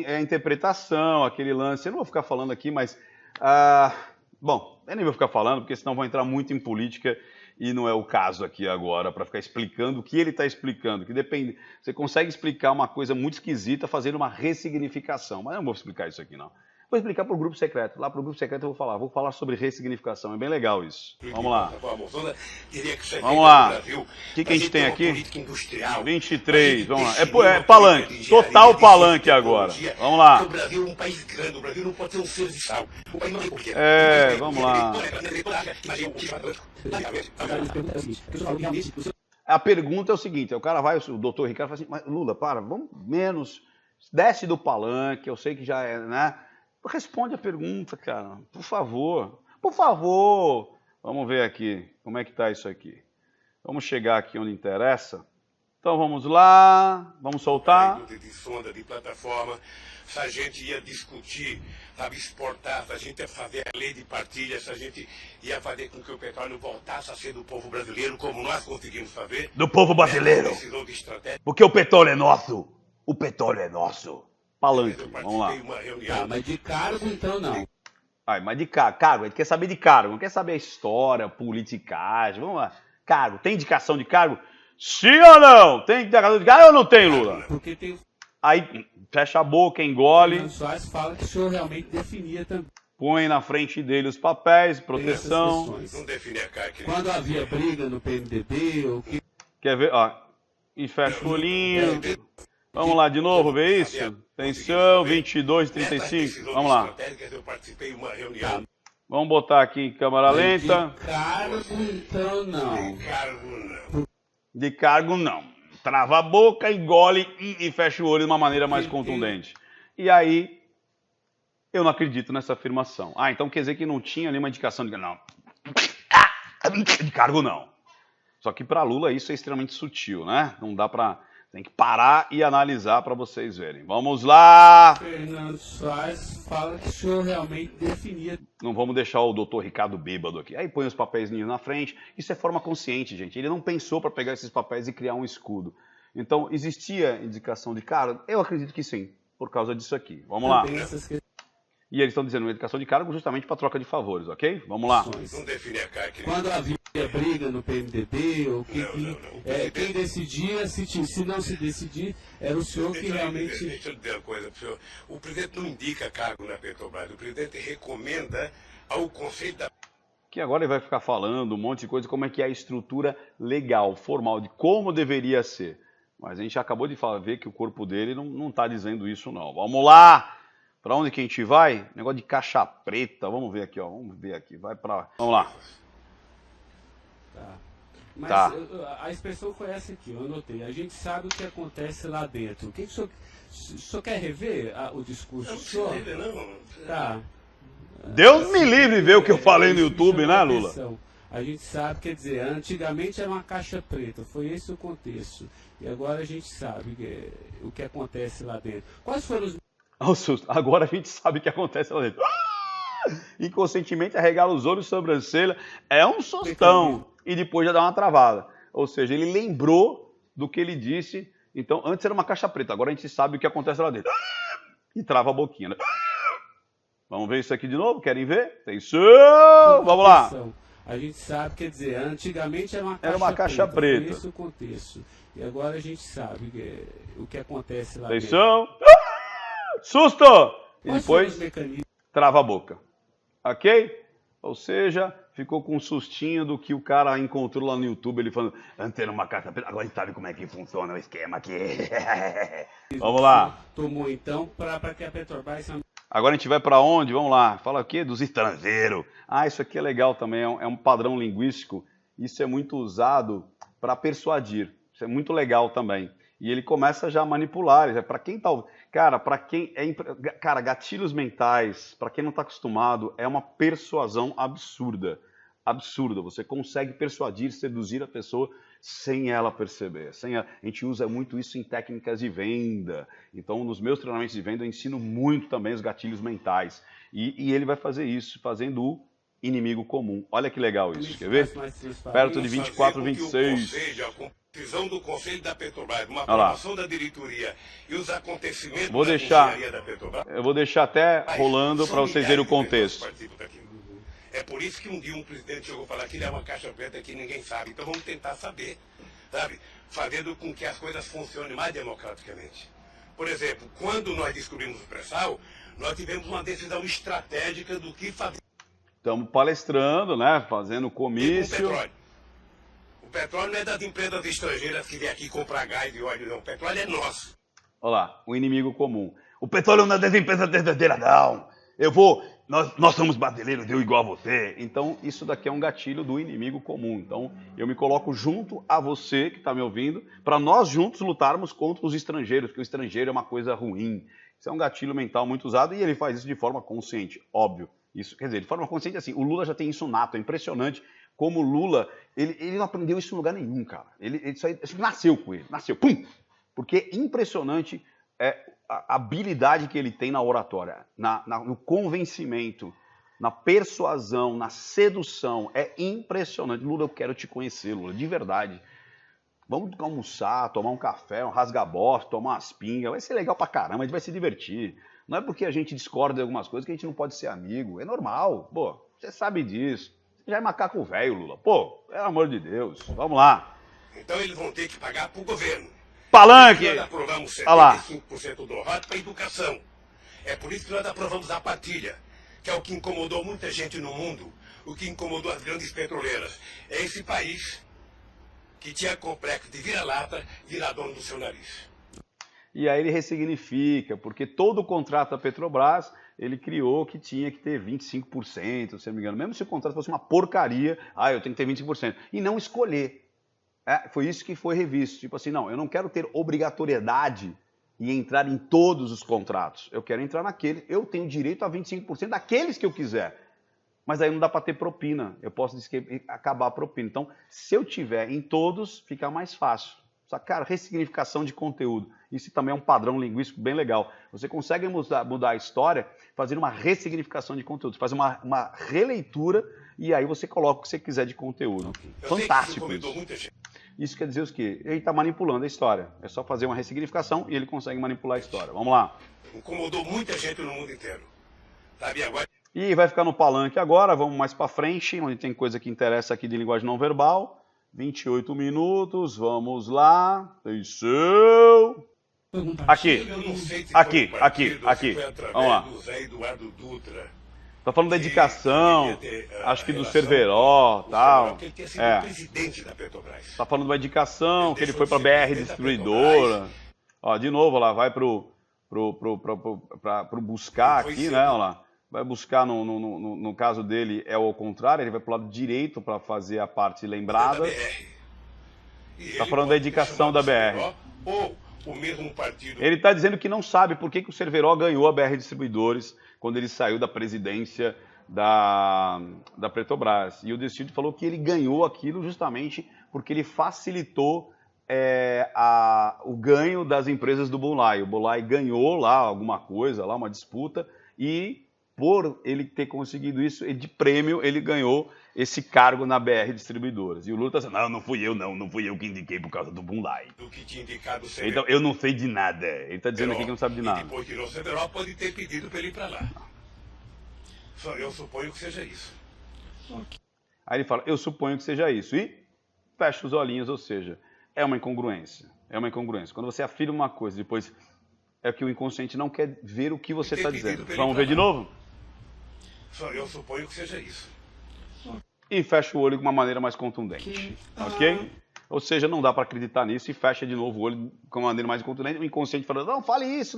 a interpretação, aquele lance, eu não vou ficar falando aqui, mas... bom, eu nem vou ficar falando, porque senão vou entrar muito em política e não é o caso aqui agora, para ficar explicando o que ele está explicando, que depende... Você consegue explicar uma coisa muito esquisita fazendo uma ressignificação, mas eu não vou explicar isso aqui, não. Vou explicar para o grupo secreto. Lá para o grupo secreto eu vou falar sobre ressignificação. É bem legal isso. Vamos lá. Vamos lá. O que a gente tem aqui? 23. Vamos lá. É palanque. Total palanque agora. Vamos lá. O Brasil é um país grande. O Brasil não pode ser um ser de sal. Vamos lá. A pergunta é o seguinte. O cara vai, o doutor Ricardo fala assim, mas Lula, para, vamos menos. Desce do palanque. Eu sei que já é, né? Responde a pergunta, cara. Por favor. Por favor. Vamos ver aqui. Como é que tá isso aqui? Vamos chegar aqui onde interessa. Então vamos lá. Vamos soltar. De sonda, de plataforma. Se a gente ia discutir, sabe, exportar, se a gente ia fazer a lei de partilha, se a gente ia fazer com que o petróleo voltasse a ser do povo brasileiro, como nós conseguimos fazer. Do povo brasileiro. Porque o petróleo é nosso. O petróleo é nosso. Palanque, vamos lá. Mas de cargo, então, não. Mas de cargo, ele quer saber de cargo, não quer saber a história, politicagem, vamos lá. Cargo, tem indicação de cargo? Sim ou não? Tem indicação de cargo ou não tem, Lula? Porque tem... Aí, fecha a boca, engole. O Soares fala que o senhor realmente definia também. Põe na frente dele os papéis, proteção. Não define a carga. Quando havia briga no PMDB, ou que... Quer ver? Ó, e fecha o olhinho. Vamos lá de novo, ver isso? Atenção, 22, 35. Vamos lá. Vamos botar aqui em câmera lenta. De cargo, então, não. De cargo, não. Trava a boca, engole e fecha o olho de uma maneira mais contundente. E aí, eu não acredito nessa afirmação. Então quer dizer que não tinha nenhuma indicação de... Não. De cargo, não. Só que para Lula isso é extremamente sutil, né? Não dá para... Tem que parar e analisar para vocês verem. Vamos lá! Fernando Soares fala que o senhor realmente definia. Não vamos deixar o doutor Ricardo bêbado aqui. Aí põe os papéis na frente. Isso é forma consciente, gente. Ele não pensou para pegar esses papéis e criar um escudo. Então, existia indicação de cargo? Eu acredito que sim, por causa disso aqui. Vamos lá. E eles estão dizendo uma indicação de cargo justamente para troca de favores, ok? Vamos lá. Não define a carga. Quando havia briga no PMDB, ou quem decidia, se não se decidir, era o senhor que realmente... Deixa eu dizer uma coisa para o senhor. O presidente não indica cargo na Petrobras. O presidente recomenda ao Conselho da... Que agora ele vai ficar falando um monte de coisa, como é que é a estrutura legal, formal, de como deveria ser. Mas a gente acabou de ver que o corpo dele não está dizendo isso, não. Vamos lá! Para onde que a gente vai? Negócio de caixa preta. Vamos ver aqui, ó. Vamos ver aqui. Vai para... Vamos lá. Tá. Mas a expressão foi essa aqui, eu anotei. A gente sabe o que acontece lá dentro. O que o senhor quer rever o discurso do senhor? Não. Tá. Deus me livre ver o que eu falei no YouTube, né, Lula? A gente sabe, quer dizer, antigamente era uma caixa preta, foi esse o contexto. E agora a gente sabe o que acontece lá dentro. Quais foram os... Agora a gente sabe o que acontece lá dentro. Inconscientemente arregala os olhos e sobrancelha. É um sustão. E depois já dá uma travada. Ou seja, ele lembrou do que ele disse. Então, antes era uma caixa preta. Agora a gente sabe o que acontece lá dentro. E trava a boquinha. Né? Vamos ver isso aqui de novo? Querem ver? Atenção! Vamos lá. A gente sabe, quer dizer, antigamente era uma caixa preta. Foi esse o contexto. E agora a gente sabe o que acontece lá Atenção. Dentro. Susto! E depois trava a boca. Ok? Ou seja, ficou com um sustinho do que o cara encontrou lá no YouTube, ele falando, antes era uma caixa preta, agora a gente sabe como é que funciona o esquema aqui. Vamos lá. Tomou então para que a Petrobras... Agora a gente vai para onde? Vamos lá. Fala aqui dos estrangeiros. Isso aqui é legal também, é um padrão linguístico. Isso é muito usado para persuadir. Isso é muito legal também. E ele começa já a manipular. Para quem tá... Cara, para quem é... Cara, gatilhos mentais, para quem não está acostumado, é uma persuasão absurda. Absurda. Você consegue persuadir, seduzir a pessoa sem ela perceber. A gente usa muito isso em técnicas de venda. Então, nos meus treinamentos de venda, eu ensino muito também os gatilhos mentais. E ele vai fazer isso, fazendo o inimigo comum. Olha que legal isso. Quer ver? Perto de 24, 26. decisão do Conselho da Petrobras, uma aprovação da diretoria e os acontecimentos da engenharia da Petrobras. Eu vou deixar até rolando para vocês verem o contexto. É por isso que um dia um presidente chegou a falar que ele é uma caixa preta que ninguém sabe. Então vamos tentar saber, sabe? Fazendo com que as coisas funcionem mais democraticamente. Por exemplo, quando nós descobrimos o pré-sal, nós tivemos uma decisão estratégica do que fazer. Estamos palestrando, né? Fazendo comício. O petróleo não é das empresas estrangeiras que vêm aqui comprar gás e óleo, não. O petróleo é nosso. Olha lá, o inimigo comum. O petróleo não é das empresas estrangeiras, não. Nós somos brasileiros, eu igual a você. Então, isso daqui é um gatilho do inimigo comum. Então, eu me coloco junto a você que está me ouvindo, para nós juntos lutarmos contra os estrangeiros, porque o estrangeiro é uma coisa ruim. Isso é um gatilho mental muito usado e ele faz isso de forma consciente, óbvio. Isso, quer dizer, de forma consciente assim, o Lula já tem isso nato, é impressionante como o Lula, ele não aprendeu isso em lugar nenhum, cara. Isso nasceu com ele, nasceu, pum! Porque é impressionante a habilidade que ele tem na oratória, no convencimento, na persuasão, na sedução. É impressionante. Lula, eu quero te conhecer, Lula, de verdade. Vamos almoçar, tomar um café, um rasga-bosta, tomar umas pingas. Vai ser legal pra caramba, a gente vai se divertir. Não é porque a gente discorda de algumas coisas que a gente não pode ser amigo. É normal. Pô, você sabe disso. Você já é macaco velho, Lula. Pô, pelo amor de Deus. Vamos lá. Então eles vão ter que pagar pro governo. Palanque! Nós aprovamos 75% do ROT para educação. É por isso que nós aprovamos a partilha, que é o que incomodou muita gente no mundo, o que incomodou as grandes petroleiras. É esse país que tinha complexo de vira-lata, virar dono do seu nariz. E aí ele ressignifica, porque todo o contrato da Petrobras, ele criou que tinha que ter 25%, se não me engano. Mesmo se o contrato fosse uma porcaria, eu tenho que ter 25%. E não escolher. Foi isso que foi revisto. Tipo assim, não, eu não quero ter obrigatoriedade e entrar em todos os contratos. Eu quero entrar naquele, eu tenho direito a 25% daqueles que eu quiser. Mas aí não dá para ter propina, eu posso acabar a propina. Então, se eu tiver em todos, fica mais fácil. Só, cara, ressignificação de conteúdo. Isso também é um padrão linguístico bem legal. Você consegue mudar a história fazendo uma ressignificação de conteúdo. Você faz uma releitura e aí você coloca o que você quiser de conteúdo. Fantástico isso. Isso quer dizer o quê? Ele está manipulando a história. É só fazer uma ressignificação e ele consegue manipular a história. Vamos lá. Incomodou muita gente no mundo inteiro. Sabe agora? E vai ficar no palanque agora. Vamos mais para frente, onde tem coisa que interessa aqui de linguagem não verbal. 28 minutos, vamos lá. Atenção. Aqui. Vamos lá. Tá falando da indicação, acho que do Cerveró, tal. Tá falando da indicação, que ele foi para BR Distribuidora. Ó, de novo, lá, vai pro buscar aqui, né? Olha lá. Vai buscar, no caso dele, é ao contrário, ele vai pro lado direito para fazer a parte lembrada. Tá falando da indicação da BR. Ele está dizendo que não sabe por que o Cerveró ganhou a BR Distribuidores quando ele saiu da presidência da Petrobras. E o Decídio falou que ele ganhou aquilo justamente porque ele facilitou o ganho das empresas do Bunlai. O Bunlai ganhou lá alguma coisa, lá uma disputa, e por ele ter conseguido isso, de prêmio, ele ganhou esse cargo na BR Distribuidoras. E o Lula está dizendo, não fui eu que indiquei por causa do Bunlai. Então, eu não sei de nada. Ele está dizendo aqui que não sabe de nada. E depois tirou o Cerveró, pode ter pedido para ele ir para lá. Só eu suponho que seja isso. Aí ele fala, eu suponho que seja isso. E fecha os olhinhos, ou seja, é uma incongruência. É uma incongruência. Quando você afirma uma coisa, depois é que o inconsciente não quer ver o que você está dizendo. Vamos ver de novo? Só eu suponho que seja isso. E fecha o olho de uma maneira mais contundente. Ok? Ou seja, não dá para acreditar nisso e fecha de novo o olho com uma maneira mais contundente. O inconsciente fala, não fale isso,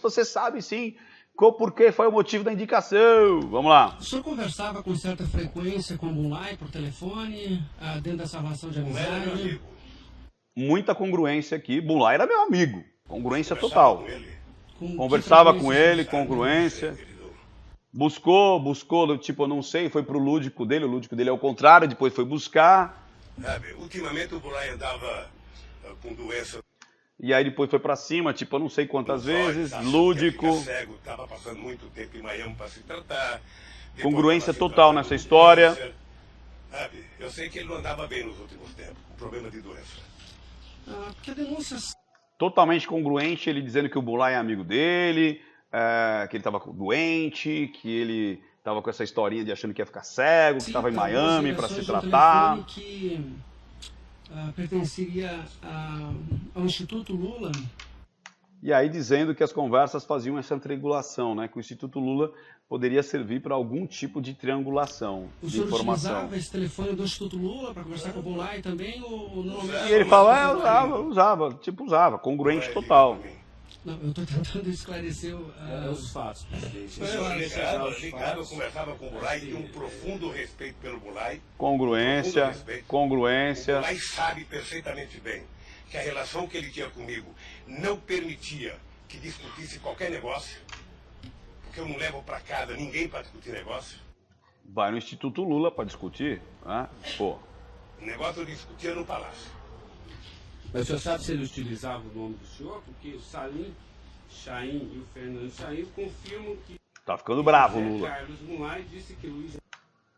você sabe sim. Porque foi o motivo da indicação. Vamos lá. O senhor conversava com certa frequência com o Bunlai por telefone, dentro dessa relação de amizade? Muita congruência aqui. Bunlai era meu amigo. Congruência total. Conversava com ele, congruência. Buscou, tipo, eu não sei, foi pro lúdico dele, o lúdico dele é o contrário, depois foi buscar. Ultimamente o Bunlai andava com doença. E aí depois foi pra cima, tipo, eu não sei quantas vezes, lúdico. Cego, tava passando muito tempo em Miami para se tratar. Congruência total nessa história. Eu sei que ele não andava bem nos últimos tempos, com problema de doença. porque a denúncia... Totalmente congruente, ele dizendo que o Bulay é amigo dele, que ele estava doente, que ele estava com essa historinha de achando que ia ficar cego, que estava em Miami para se tratar. Que pertenceria ao Instituto Lula. E aí dizendo que as conversas faziam essa triangulação, né? Que o Instituto Lula poderia servir para algum tipo de triangulação de informação. O senhor utilizava esse telefone do Instituto Lula para conversar com o Bulay também? Ou não? E ele falava, usava, congruente total. Não, eu estou tentando esclarecer os fatos, presidente. Eu conversava com o Bulay, tinha um profundo respeito pelo Bulay. Congruência. O Bulay sabe perfeitamente bem que a relação que ele tinha comigo não permitia que discutisse qualquer negócio, porque eu não levo para casa ninguém para discutir negócio. Vai no Instituto Lula para discutir, né? Pô. O negócio eu discutia no Palácio. Mas o senhor sabe se ele utilizava o nome do senhor? Porque o Salim Chaim e o Fernando Chaim confirmam que... Tá ficando bravo o Lula. Carlos Bulay disse que Luiz...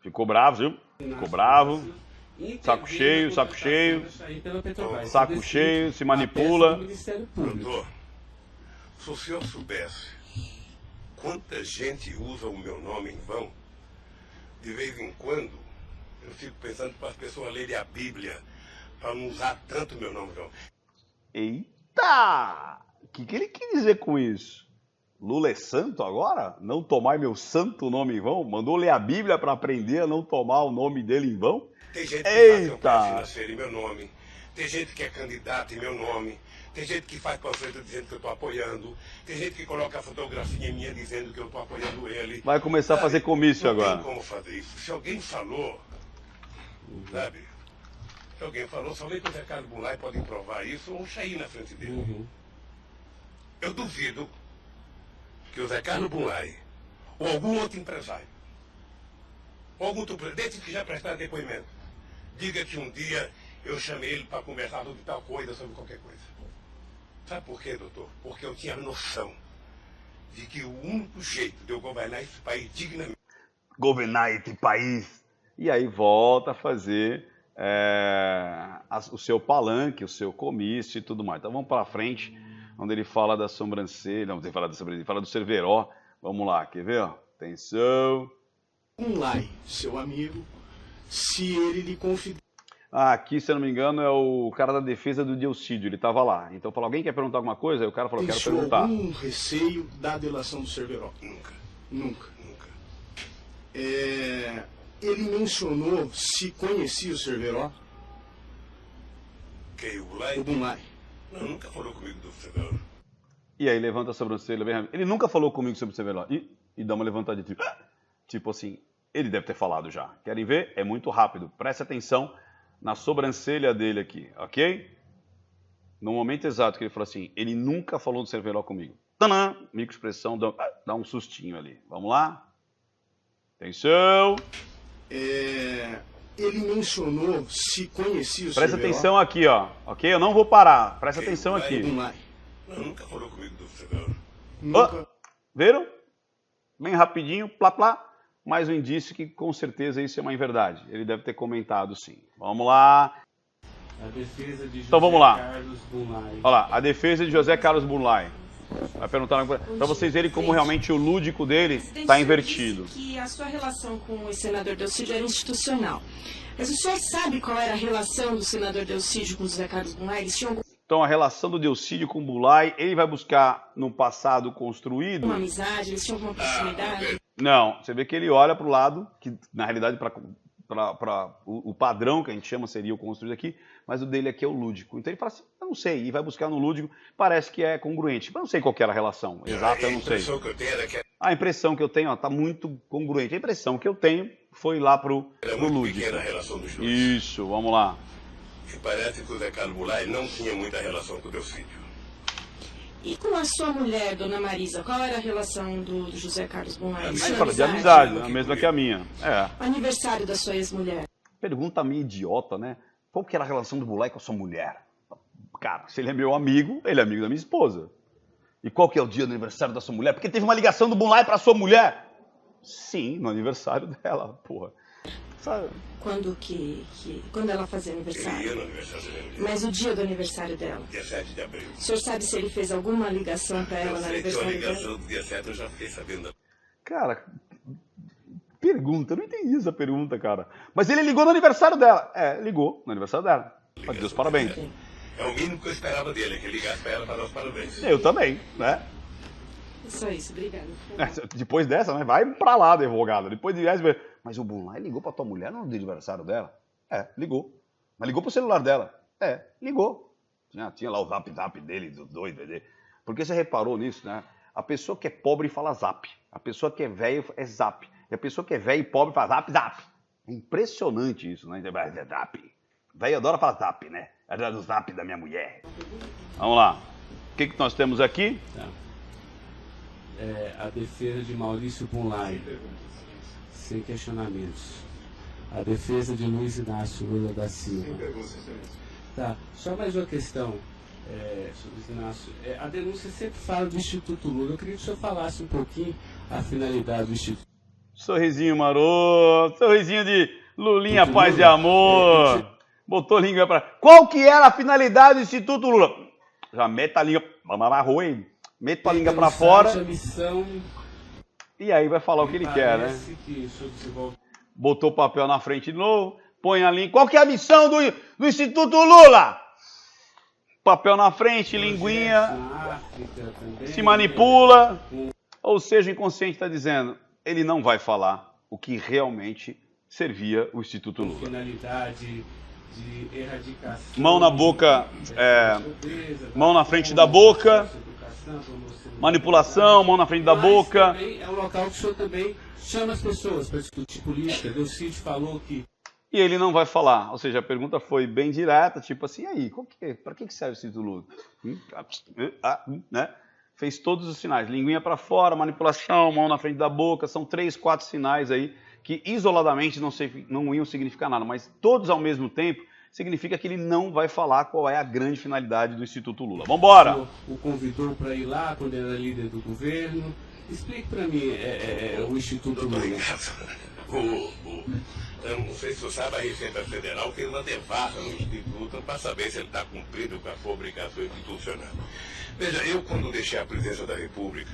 Ficou bravo, viu? Ficou bravo. Saco cheio, saco cheio. Saco cheio, se manipula. Doutor, se o senhor soubesse quanta gente usa o meu nome em vão, de vez em quando eu fico pensando para as pessoas lerem a Bíblia para não usar tanto meu nome, não. Eita! O que ele quis dizer com isso? Lula é santo agora? Não tomar meu santo nome em vão? Mandou ler a Bíblia para aprender a não tomar o nome dele em vão? Tem gente que faz campanha financeira em meu nome. Tem gente que é candidato em meu nome. Tem gente que faz panfleto dizendo que eu estou apoiando. Tem gente que coloca a fotografia minha dizendo que eu estou apoiando ele. Vai começar a fazer comício agora. Não tem como fazer isso. Se alguém falou, sabe? Se alguém falou, somente o Zé Carlos Bulay pode provar isso ou sair na frente dele. Eu duvido que o Zé Carlos Bulay ou algum outro empresário, ou algum outro presidente que já prestar depoimento, diga que um dia eu chamei ele para conversar sobre tal coisa, sobre qualquer coisa. Sabe por quê, doutor? Porque eu tinha noção de que o único jeito de eu governar esse país dignamente... Governar esse país. E aí volta a fazer o seu palanque, o seu comício e tudo mais. Então vamos para frente, onde ele fala da sobrancelha, ele fala do Cerveró. Vamos lá, quer ver? Atenção. Bulay, seu amigo, se ele lhe confidou... Aqui, se eu não me engano, é o cara da defesa do Delcídio, ele estava lá. Então falou, alguém quer perguntar alguma coisa? Aí o cara falou, quero perguntar. Algum receio da delação do Cerveró? Nunca. Ele mencionou se conhecia o Cerveró? Quem, o Bulay? O Bulay. Não, nunca falou comigo do Cerveró. E aí levanta a sobrancelha bem rápido. Ele nunca falou comigo sobre o Cerveró. E dá uma levantada tipo assim, ele deve ter falado já. Querem ver? É muito rápido. Preste atenção na sobrancelha dele aqui, ok? No momento exato que ele falou assim, ele nunca falou do Cerveró comigo. Tanã! Microexpressão, dá um sustinho ali. Vamos lá? Atenção! Ele mencionou se conhecia o Cerveró. Presta atenção aqui, ó. Ok? Eu não vou parar. Presta atenção aqui. Bulay. Não, nunca falou comigo do Cerveró. Nunca. Viram? Bem rapidinho, plá, plá. Mais um indício que com certeza isso é uma inverdade. Ele deve ter comentado sim. Vamos lá. A defesa de José Então vamos lá. Carlos Bulay. Olha lá, a defesa de José Carlos Bulay. Vai perguntar para vocês verem como realmente o lúdico dele está invertido. Que a sua relação com o senador Delcídio era institucional. Mas o senhor sabe qual era a relação do senador Delcídio com o José Carlos Bulay? Eles tinham Então a relação do Delcídio com o Bulay, ele vai buscar no passado construído... uma amizade, eles tinham uma proximidade? Não, você vê que ele olha para o lado, que na realidade para o padrão que a gente chama seria o construído aqui, mas o dele aqui é o lúdico. Então ele fala assim, eu não sei, e vai buscar no lúdico, parece que é congruente. Mas eu não sei qual que era a relação exata, eu não sei. A impressão que eu tenho era que A impressão que eu tenho está muito congruente. A impressão que eu tenho foi lá pro era muito lúdico. pequena a relação dos dois. Isso, vamos lá. E parece que o Zé Carlos Bulay não tinha muita relação com o Delcídio. E com a sua mulher, Dona Marisa, qual era a relação do José Carlos Bulay? Aí Sua fala de amizade, a mesma que a minha. É. O aniversário da sua ex-mulher. Pergunta meio idiota, né? Qual que era a relação do Bulay com a sua mulher? Cara, se ele é meu amigo, ele é amigo da minha esposa. E qual que é o dia do aniversário da sua mulher? Porque teve uma ligação do Bulay para sua mulher. Sim, no aniversário dela, porra. Sabe? Quando ela fazia aniversário? Eu ia no aniversário dela. Mas o dia do aniversário dela? Dia 7 de abril. O senhor sabe se ele fez alguma ligação para ela no Eu sei que a aniversário dela? ligação do dia 7 eu já fiquei sabendo. Cara, pergunta, eu não entendi essa pergunta, cara. Mas ele ligou no aniversário dela. É, ligou no aniversário dela. Pra Deus, parabéns. É o mínimo que eu esperava dele, que ele ligasse para ela para dar os parabéns. Eu também, né? Só isso, obrigada. Depois dessa, né? Vai pra lá, advogado. Depois de essa, mas o Bunlai ligou pra tua mulher no dia de aniversário dela? É, ligou. Mas ligou pro celular dela? É, ligou. Tinha lá o zap dele, do doido dele. Porque você reparou nisso, né? A pessoa que é pobre fala zap. A pessoa que é velho é zap. E a pessoa que é velho e pobre fala zap. É impressionante isso, né? É zap. Velho adora falar zap, né? É do zap da minha mulher. Vamos lá. O que nós temos aqui? Tá. A defesa de Maurício Bunlai, sem questionamentos. A defesa de Luiz Inácio Lula da Silva. Tá, só mais uma questão, sobre Luiz Inácio. A denúncia sempre fala do Instituto Lula. Eu queria que o senhor falasse um pouquinho a finalidade do Instituto. Sorrisinho maroto, sorrisinho de Lulinha, paz e amor. Botou a língua pra... Qual que era a finalidade do Instituto Lula? Já mete a língua, mete a língua pra fora. A missão... E aí vai falar o que ele quer, né? Que isso desenvolve... Botou o papel na frente de novo, põe a língua. Qual que é a missão do Instituto Lula? Papel na frente, linguinha, África, também, se manipula. Ou seja, o inconsciente está dizendo, ele não vai falar o que realmente servia o Instituto Lula. Finalidade de erradicação... Mão na boca, mão na frente da boca, manipulação, mão na frente da boca. É um local que o senhor também chama as pessoas para discutir política. Delcídio falou que... E ele não vai falar. Ou seja, a pergunta foi bem direta, tipo assim, e aí, para que serve o Instituto Lula? Né? Fez todos os sinais, linguinha para fora, manipulação, mão na frente da boca, são 3, 4 sinais aí que isoladamente não iam significar nada, mas todos ao mesmo tempo significa que ele não vai falar qual é a grande finalidade do Instituto Lula. Vamos embora! O convidou para ir lá quando era líder do governo. Explique para mim o Instituto Lula. Eu não sei se você sabe, a Receita Federal fez uma devassa no Instituto para saber se ele está cumprindo com a sua obrigação institucional. Veja, eu quando deixei a presidência da República,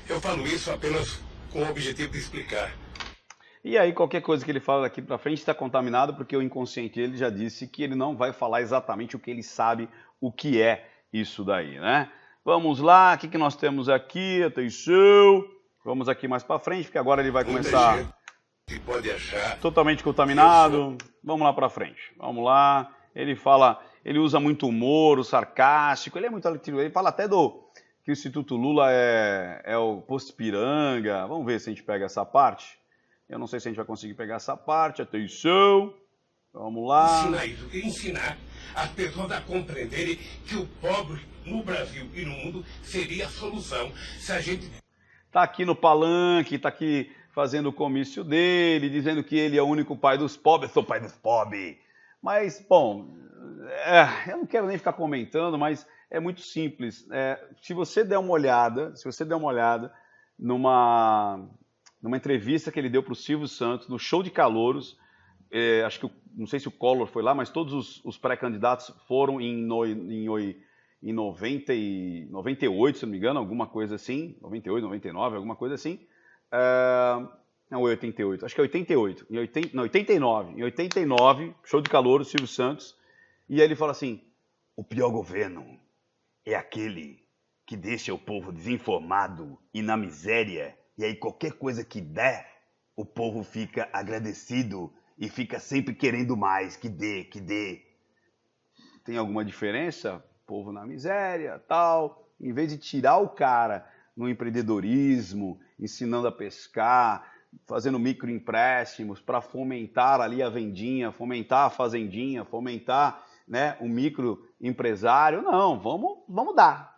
eu falo isso apenas com o objetivo de explicar. E aí qualquer coisa que ele fala daqui para frente está contaminado, porque o inconsciente dele já disse que ele não vai falar exatamente o que ele sabe o que é isso daí, né? Vamos lá, o que nós temos aqui? Atenção! Vamos aqui mais para frente, porque agora ele vai começar pode achar totalmente contaminado. Vamos lá para frente. Vamos lá. Ele fala, ele usa muito humor, o sarcástico, ele é muito... Ele fala até que o Instituto Lula é o posto Ipiranga. Vamos ver se a gente pega essa parte. Eu não sei se a gente vai conseguir pegar essa parte. Atenção. Vamos lá. Ensinar isso, ensinar as pessoas a compreenderem que o pobre no Brasil e no mundo seria a solução se a gente... Tá aqui no palanque, tá aqui fazendo o comício dele, dizendo que ele é o único pai dos pobres. Eu sou pai dos pobres. Mas, bom, eu não quero nem ficar comentando, mas é muito simples. Se você der uma olhada numa entrevista que ele deu para o Silvio Santos, no show de calouros, acho que, não sei se o Collor foi lá, mas todos os pré-candidatos foram em 98, se não me engano, alguma coisa assim, 98, 99, alguma coisa assim. Não, 88, acho que é 88, não, 89. Em 89, show de calouros, Silvio Santos, e aí ele fala assim, o pior governo é aquele que deixa o povo desinformado e na miséria, e aí qualquer coisa que der, o povo fica agradecido e fica sempre querendo mais, que dê, que dê. Tem alguma diferença? Povo na miséria, tal. Em vez de tirar o cara no empreendedorismo, ensinando a pescar, fazendo microempréstimos para fomentar ali a vendinha, fomentar a fazendinha, fomentar, né, o microempresário, não, vamos dar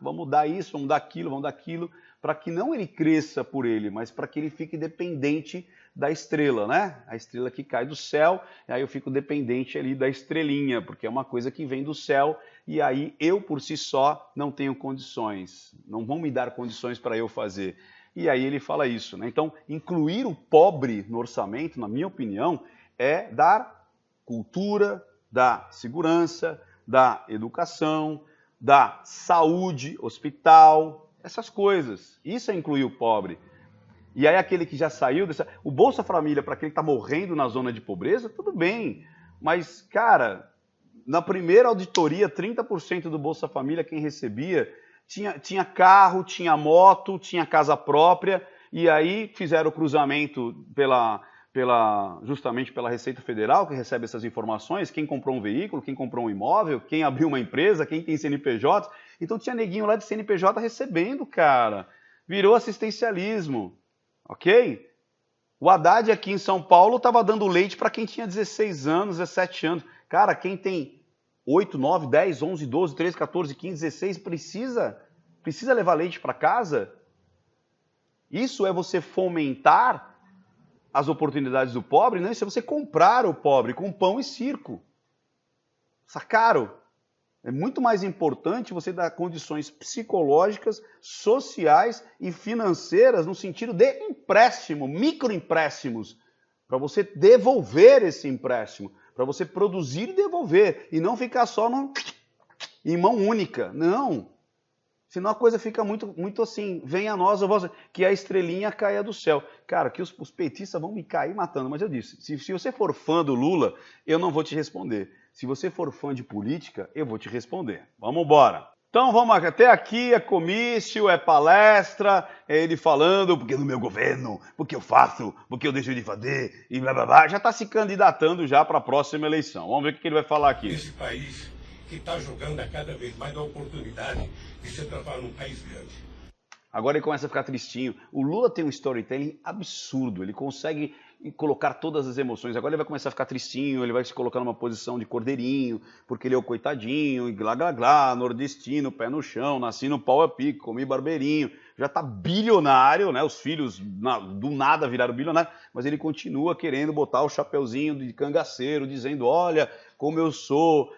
isso, vamos dar aquilo, para que não ele cresça por ele, mas para que ele fique dependente da estrela, né? A estrela que cai do céu, e aí eu fico dependente ali da estrelinha, porque é uma coisa que vem do céu, e aí eu por si só não tenho condições, não vão me dar condições para eu fazer. E aí ele fala isso, né? Então, incluir o pobre no orçamento, na minha opinião, é dar cultura, da segurança, da educação, da saúde, hospital, essas coisas. Isso é incluir o pobre. E aí aquele que já saiu dessa... O Bolsa Família, para aquele que está morrendo na zona de pobreza, tudo bem. Mas, cara, na primeira auditoria, 30% do Bolsa Família, quem recebia, tinha carro, tinha moto, tinha casa própria, e aí fizeram o cruzamento justamente pela Receita Federal, que recebe essas informações, quem comprou um veículo, quem comprou um imóvel, quem abriu uma empresa, quem tem CNPJ. Então tinha neguinho lá de CNPJ recebendo, cara. Virou assistencialismo, ok? O Haddad aqui em São Paulo estava dando leite para quem tinha 16 anos, 17 anos. Cara, quem tem 8, 9, 10, 11, 12, 13, 14, 15, 16, precisa levar leite para casa? Isso é você fomentar as oportunidades do pobre? Não, isso é você comprar o pobre com pão e circo. Sacaram? É muito mais importante você dar condições psicológicas, sociais e financeiras no sentido de empréstimo, microempréstimos, para você devolver esse empréstimo, para você produzir e devolver, e não ficar só em mão única. Não. Senão a coisa fica muito assim, venha a nós, que a estrelinha caia do céu. Cara, que os petistas vão me cair matando, mas eu disse, se você for fã do Lula, eu não vou te responder. Se você for fã de política, eu vou te responder. Vamos embora. Então vamos até aqui, é comício, é palestra, é ele falando, porque no meu governo, porque eu faço, porque eu deixo de fazer, e blá blá blá. Já está se candidatando já para a próxima eleição. Vamos ver o que ele vai falar aqui. Esse país que está jogando a cada vez mais a oportunidade de se transformar num país grande. Agora ele começa a ficar tristinho. O Lula tem um storytelling absurdo, ele consegue colocar todas as emoções. Agora ele vai começar a ficar tristinho, ele vai se colocar numa posição de cordeirinho, porque ele é o coitadinho, e glá glá glá, nordestino, pé no chão, nasci no pau a pique, comi barbeirinho. Já tá bilionário, né? Os filhos do nada viraram bilionário, mas ele continua querendo botar o chapeuzinho de cangaceiro, dizendo, olha como eu sou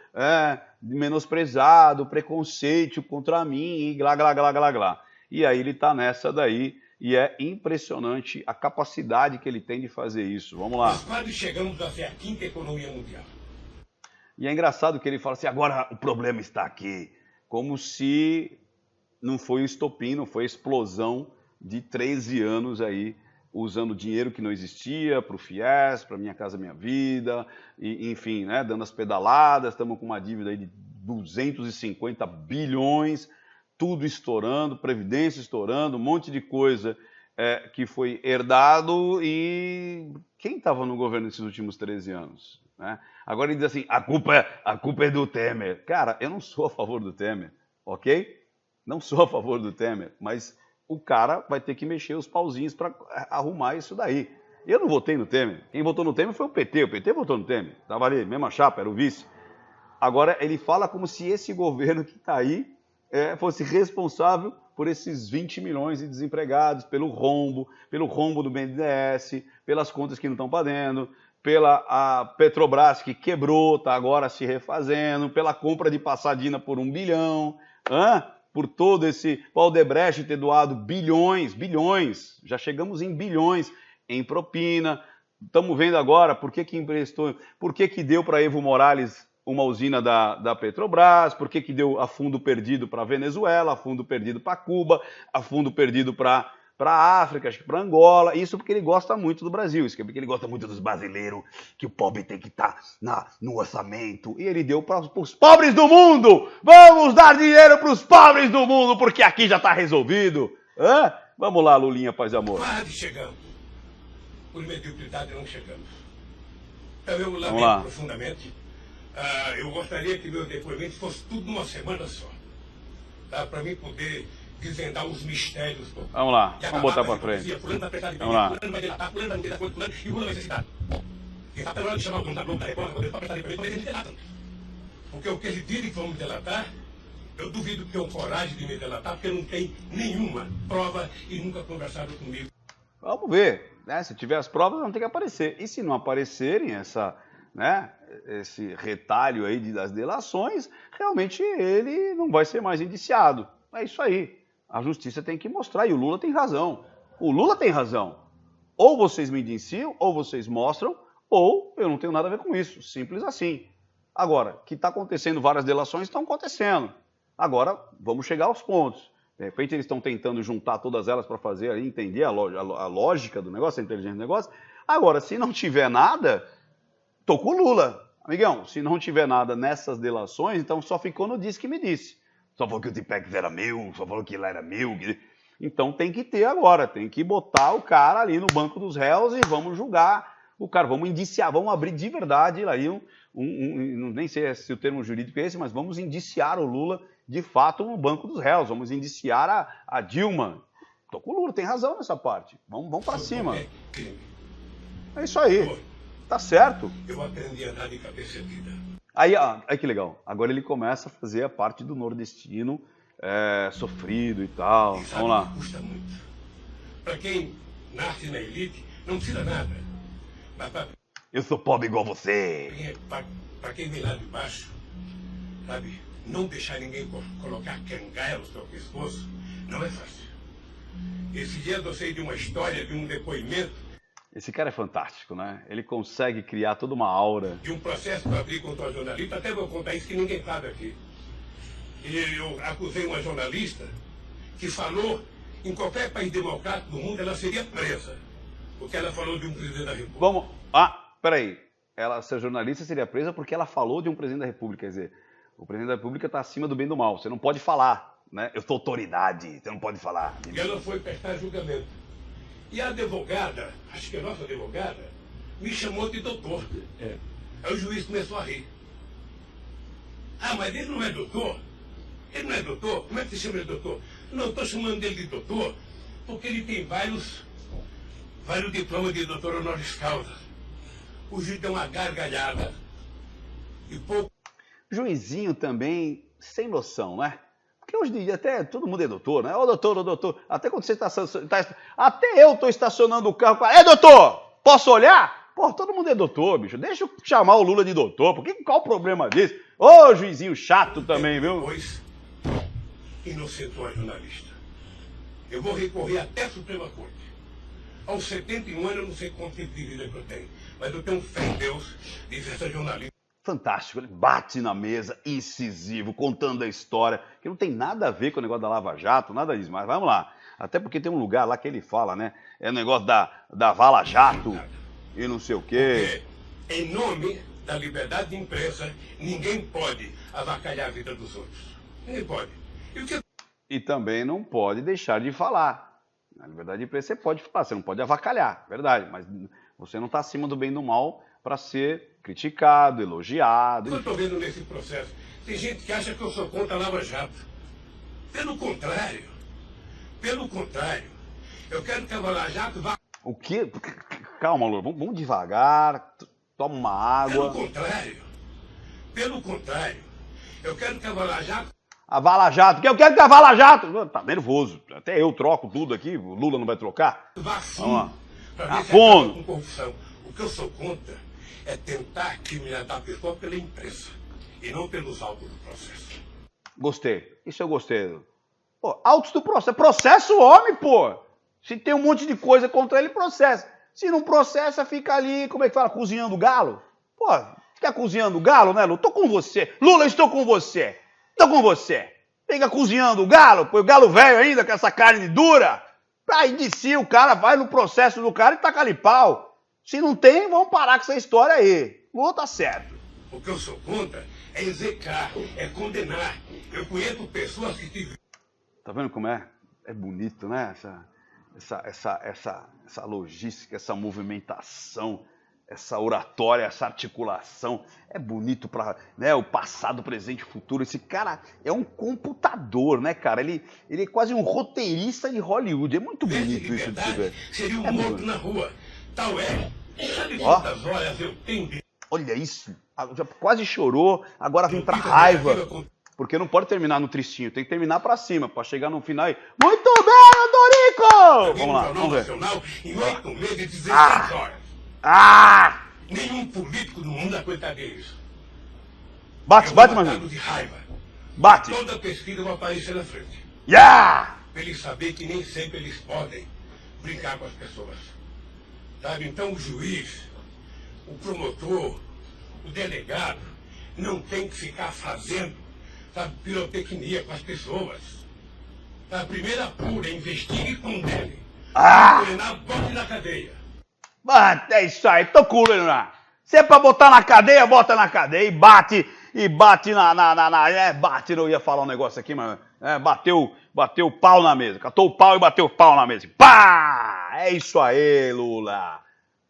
menosprezado, preconceito contra mim, e glá glá glá glá glá. E aí ele tá nessa daí, e é impressionante a capacidade que ele tem de fazer isso. Vamos lá. Nós quase chegamos a ser a 5ª economia mundial. E é engraçado que ele fala assim, agora o problema está aqui. Como se não foi o estopim, não foi a explosão de 13 anos aí, usando dinheiro que não existia para o FIES, para Minha Casa Minha Vida, e, enfim, né, dando as pedaladas, estamos com uma dívida aí de 250 bilhões, tudo estourando, previdência estourando, um monte de coisa que foi herdado, e quem estava no governo nesses últimos 13 anos? Né? Agora ele diz assim, a culpa é do Temer. Cara, eu não sou a favor do Temer, ok? Não sou a favor do Temer, mas o cara vai ter que mexer os pauzinhos para arrumar isso daí. Eu não votei no Temer. Quem votou no Temer foi o PT votou no Temer. Estava ali, mesma chapa, era o vice. Agora ele fala como se esse governo que está aí fosse responsável por esses 20 milhões de desempregados, pelo rombo do BNDES, pelas contas que não estão pagando, pela Petrobras que quebrou, está agora se refazendo, pela compra de Passadina por 1 bilhão, por todo esse Odebrecht ter doado bilhões, já chegamos em bilhões em propina. Estamos vendo agora por que emprestou, por que deu para Evo Morales uma usina da Petrobras, por que deu a fundo perdido para a Venezuela, a fundo perdido para Cuba, a fundo perdido para a África, acho que para Angola. Isso porque ele gosta muito do Brasil, isso porque ele gosta muito dos brasileiros, que o pobre tem que estar no orçamento. E ele deu para os pobres do mundo! Vamos dar dinheiro para os pobres do mundo, porque aqui já está resolvido. Vamos lá, Lulinha, paz e amor. Quase chegamos. Por mediocridade não chegamos. Então eu lamento profundamente. Eu gostaria que meu depoimento fosse tudo numa semana só. Para mim poder desvendar os mistérios. Vamos lá, vamos botar para frente. Vamos lá. Fulano vai delatar, fulano vai delatar, fulano, e o Lula vai ser citado. Quem está falando de chamar o dono da Globo, da Record, para prestar depoimento, mas eles delatam. Porque o que eles dizem que vão me delatar, eu duvido que tenham coragem de me delatar, porque não tem nenhuma prova e nunca conversaram comigo. Vamos ver, né? Se tiver as provas, vão ter que aparecer. E se não aparecerem esse retalho aí das delações, realmente ele não vai ser mais indiciado. É isso aí. A justiça tem que mostrar, e o Lula tem razão. O Lula tem razão. Ou vocês me indiciam, ou vocês mostram, ou eu não tenho nada a ver com isso. Simples assim. Agora, que está acontecendo várias delações, estão acontecendo. Agora, vamos chegar aos pontos. De repente eles estão tentando juntar todas elas para fazer aí, entender a lógica do negócio, a inteligência do negócio. Agora, se não tiver nada, tô com o Lula. Amigão, se não tiver nada nessas delações, então só ficou no disse que me disse. Só falou que o Tipex era meu, só falou que ele era meu. Então tem que ter agora, tem que botar o cara ali no banco dos réus e vamos julgar o cara, vamos indiciar, vamos abrir de verdade aí nem sei se o termo jurídico é esse, mas vamos indiciar o Lula de fato no banco dos réus, vamos indiciar a Dilma. Tô com o Lula, tem razão nessa parte. Vamos para cima. É isso aí. Tá certo. Eu aprendi a andar de cabeça erguida. Aí que legal. Agora ele começa a fazer a parte do nordestino sofrido e tal. E sabe, vamos lá. Custa muito. Para quem nasce na elite, não precisa nada. Mas Eu sou pobre igual você. para quem vem lá de baixo, sabe, não deixar ninguém colocar cangaia no seu pescoço, não é fácil. Esse dia eu sei de uma história, de um depoimento. Esse cara é fantástico, né? Ele consegue criar toda uma aura. De um processo que eu abri contra uma jornalista, até vou contar isso que ninguém sabe aqui. Eu acusei uma jornalista que falou, em qualquer país democrático do mundo, ela seria presa. Porque ela falou de um presidente da República. Peraí. Ela, ser jornalista, seria presa porque ela falou de um presidente da República. Quer dizer, o presidente da República está acima do bem e do mal. Você não pode falar, né? Eu sou autoridade, você não pode falar. E ela foi prestar julgamento. E a advogada, acho que a nossa advogada, me chamou de doutor. Aí o juiz começou a rir. Ah, mas ele não é doutor? Ele não é doutor? Como é que se chama de doutor? Não, estou chamando dele de doutor porque ele tem vários diplomas de doutor honoris causa. O juiz deu uma gargalhada. E pouco... Juizinho também sem noção, né? Porque hoje em dia até todo mundo é doutor, né? Ô doutor. Até quando você está... Até eu estou estacionando o carro. Doutor, posso olhar? Pô, todo mundo é doutor, bicho. Deixa eu chamar o Lula de doutor. Qual o problema disso? Ô, juizinho chato também, viu? Depois, inocentou a jornalista. Eu vou recorrer até a Suprema Corte. Aos 71 anos, eu não sei quanto tempo de vida que eu tenho, mas eu tenho fé em Deus de ver essa jornalista. Fantástico, ele bate na mesa, incisivo, contando a história, que não tem nada a ver com o negócio da Lava Jato, nada disso, mas vamos lá. Até porque tem um lugar lá que ele fala, né? É o negócio da Vala Jato e não sei o quê. Porque, em nome da liberdade de imprensa, ninguém pode avacalhar a vida dos outros. Ninguém pode. E também não pode deixar de falar. Na liberdade de imprensa você pode falar, você não pode avacalhar, verdade, mas você não está acima do bem e do mal para ser criticado, elogiado. Eu estou vendo nesse processo, tem gente que acha que eu sou contra a Lava Jato. Pelo contrário, eu quero que a Lava Jato vá... O quê? Calma, Lula, vamos devagar, toma uma água. Pelo contrário, eu quero que a Lava Jato... A Vala Jato, eu quero que a Vala Jato... Tá nervoso, até eu troco tudo aqui, o Lula não vai trocar. Vá fundo, vamos lá. Pra ver se fundo. acaba com corrupção. O que eu sou contra é tentar criminalizar a pessoa pela imprensa e não pelos autos do processo. Gostei, isso eu gostei. Pô, autos do processo, processo o homem, pô. Se tem um monte de coisa contra ele, processa. Se não processa, fica ali, como é que fala, cozinhando galo? Pô, fica cozinhando galo, né, Lula? Tô com você. Lula, estou com você. Tô com você. Fica cozinhando o galo, põe o galo velho ainda, com essa carne dura. Aí de si o cara vai no processo do cara e taca ali pau. Se não tem, vamos parar com essa história aí. Lula tá certo. O que eu sou contra é execrar, é condenar. Eu conheço pessoas que tiveram... Tá vendo como é? É bonito, né? Essa logística, essa movimentação, essa oratória, essa articulação. É bonito para, né, o passado, presente e futuro. Esse cara é um computador, né, cara? Ele é quase um roteirista de Hollywood. É muito bonito isso de se ver. Seria um morto na rua. Tal é. Sabe quantas horas eu tenho de... Olha isso. Já quase chorou, agora vem pra raiva. Porque não pode terminar no tristinho, tem que terminar pra cima, pra chegar no final e... Muito bem, Dorico! Vamos lá, vamos ver. Em 8 meses e 16 horas. Nenhum político no mundo aguentaria isso. Bate, Marzinho. De raiva. Bate. Toda pesquisa vai aparecer na frente. Yeah! Pra eles saberem que nem sempre eles podem brincar com as pessoas. Sabe? Então o juiz o promotor, o delegado, não tem que ficar fazendo, sabe, pirotecnia com as pessoas. A primeira apura, investigue e condene. Condenar, bote na cadeia. É isso aí, tô com o Leonardo. Se é pra botar na cadeia, bota na cadeia e bate bate, não ia falar um negócio aqui, mas bateu o pau na mesa, catou o pau e bateu o pau na mesa. Pá! É isso aí, Lula.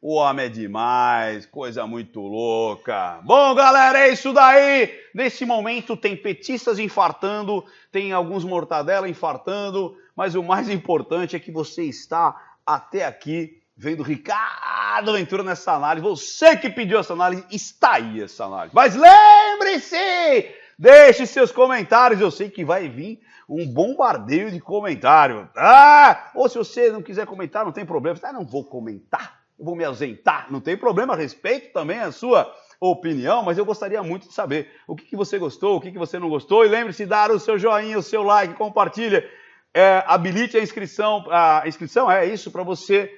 O homem é demais, coisa muito louca. Bom, galera, é isso daí. Nesse momento tem petistas infartando, tem alguns mortadela infartando, mas o mais importante é que você está até aqui vendo Ricardo Ventura nessa análise. Você que pediu essa análise, está aí essa análise. Mas lembre-se, deixe seus comentários, eu sei que vai vir um bombardeio de comentário, tá? Ou se você não quiser comentar, não tem problema. Não vou comentar. Eu vou me ausentar, não tem problema, respeito também a sua opinião, mas eu gostaria muito de saber o que você gostou, o que você não gostou, e lembre-se de dar o seu joinha, o seu like, compartilha, habilite a inscrição é isso, para você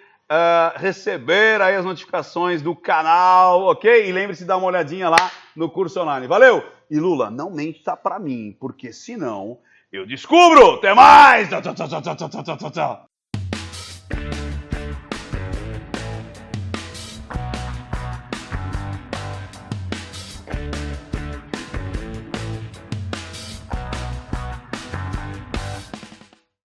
receber aí as notificações do canal, ok? E lembre-se de dar uma olhadinha lá no curso online, valeu? E Lula, não menta pra mim, porque senão eu descubro, até mais! Tchau, tchau, tchau, tchau, tchau, tchau, tchau.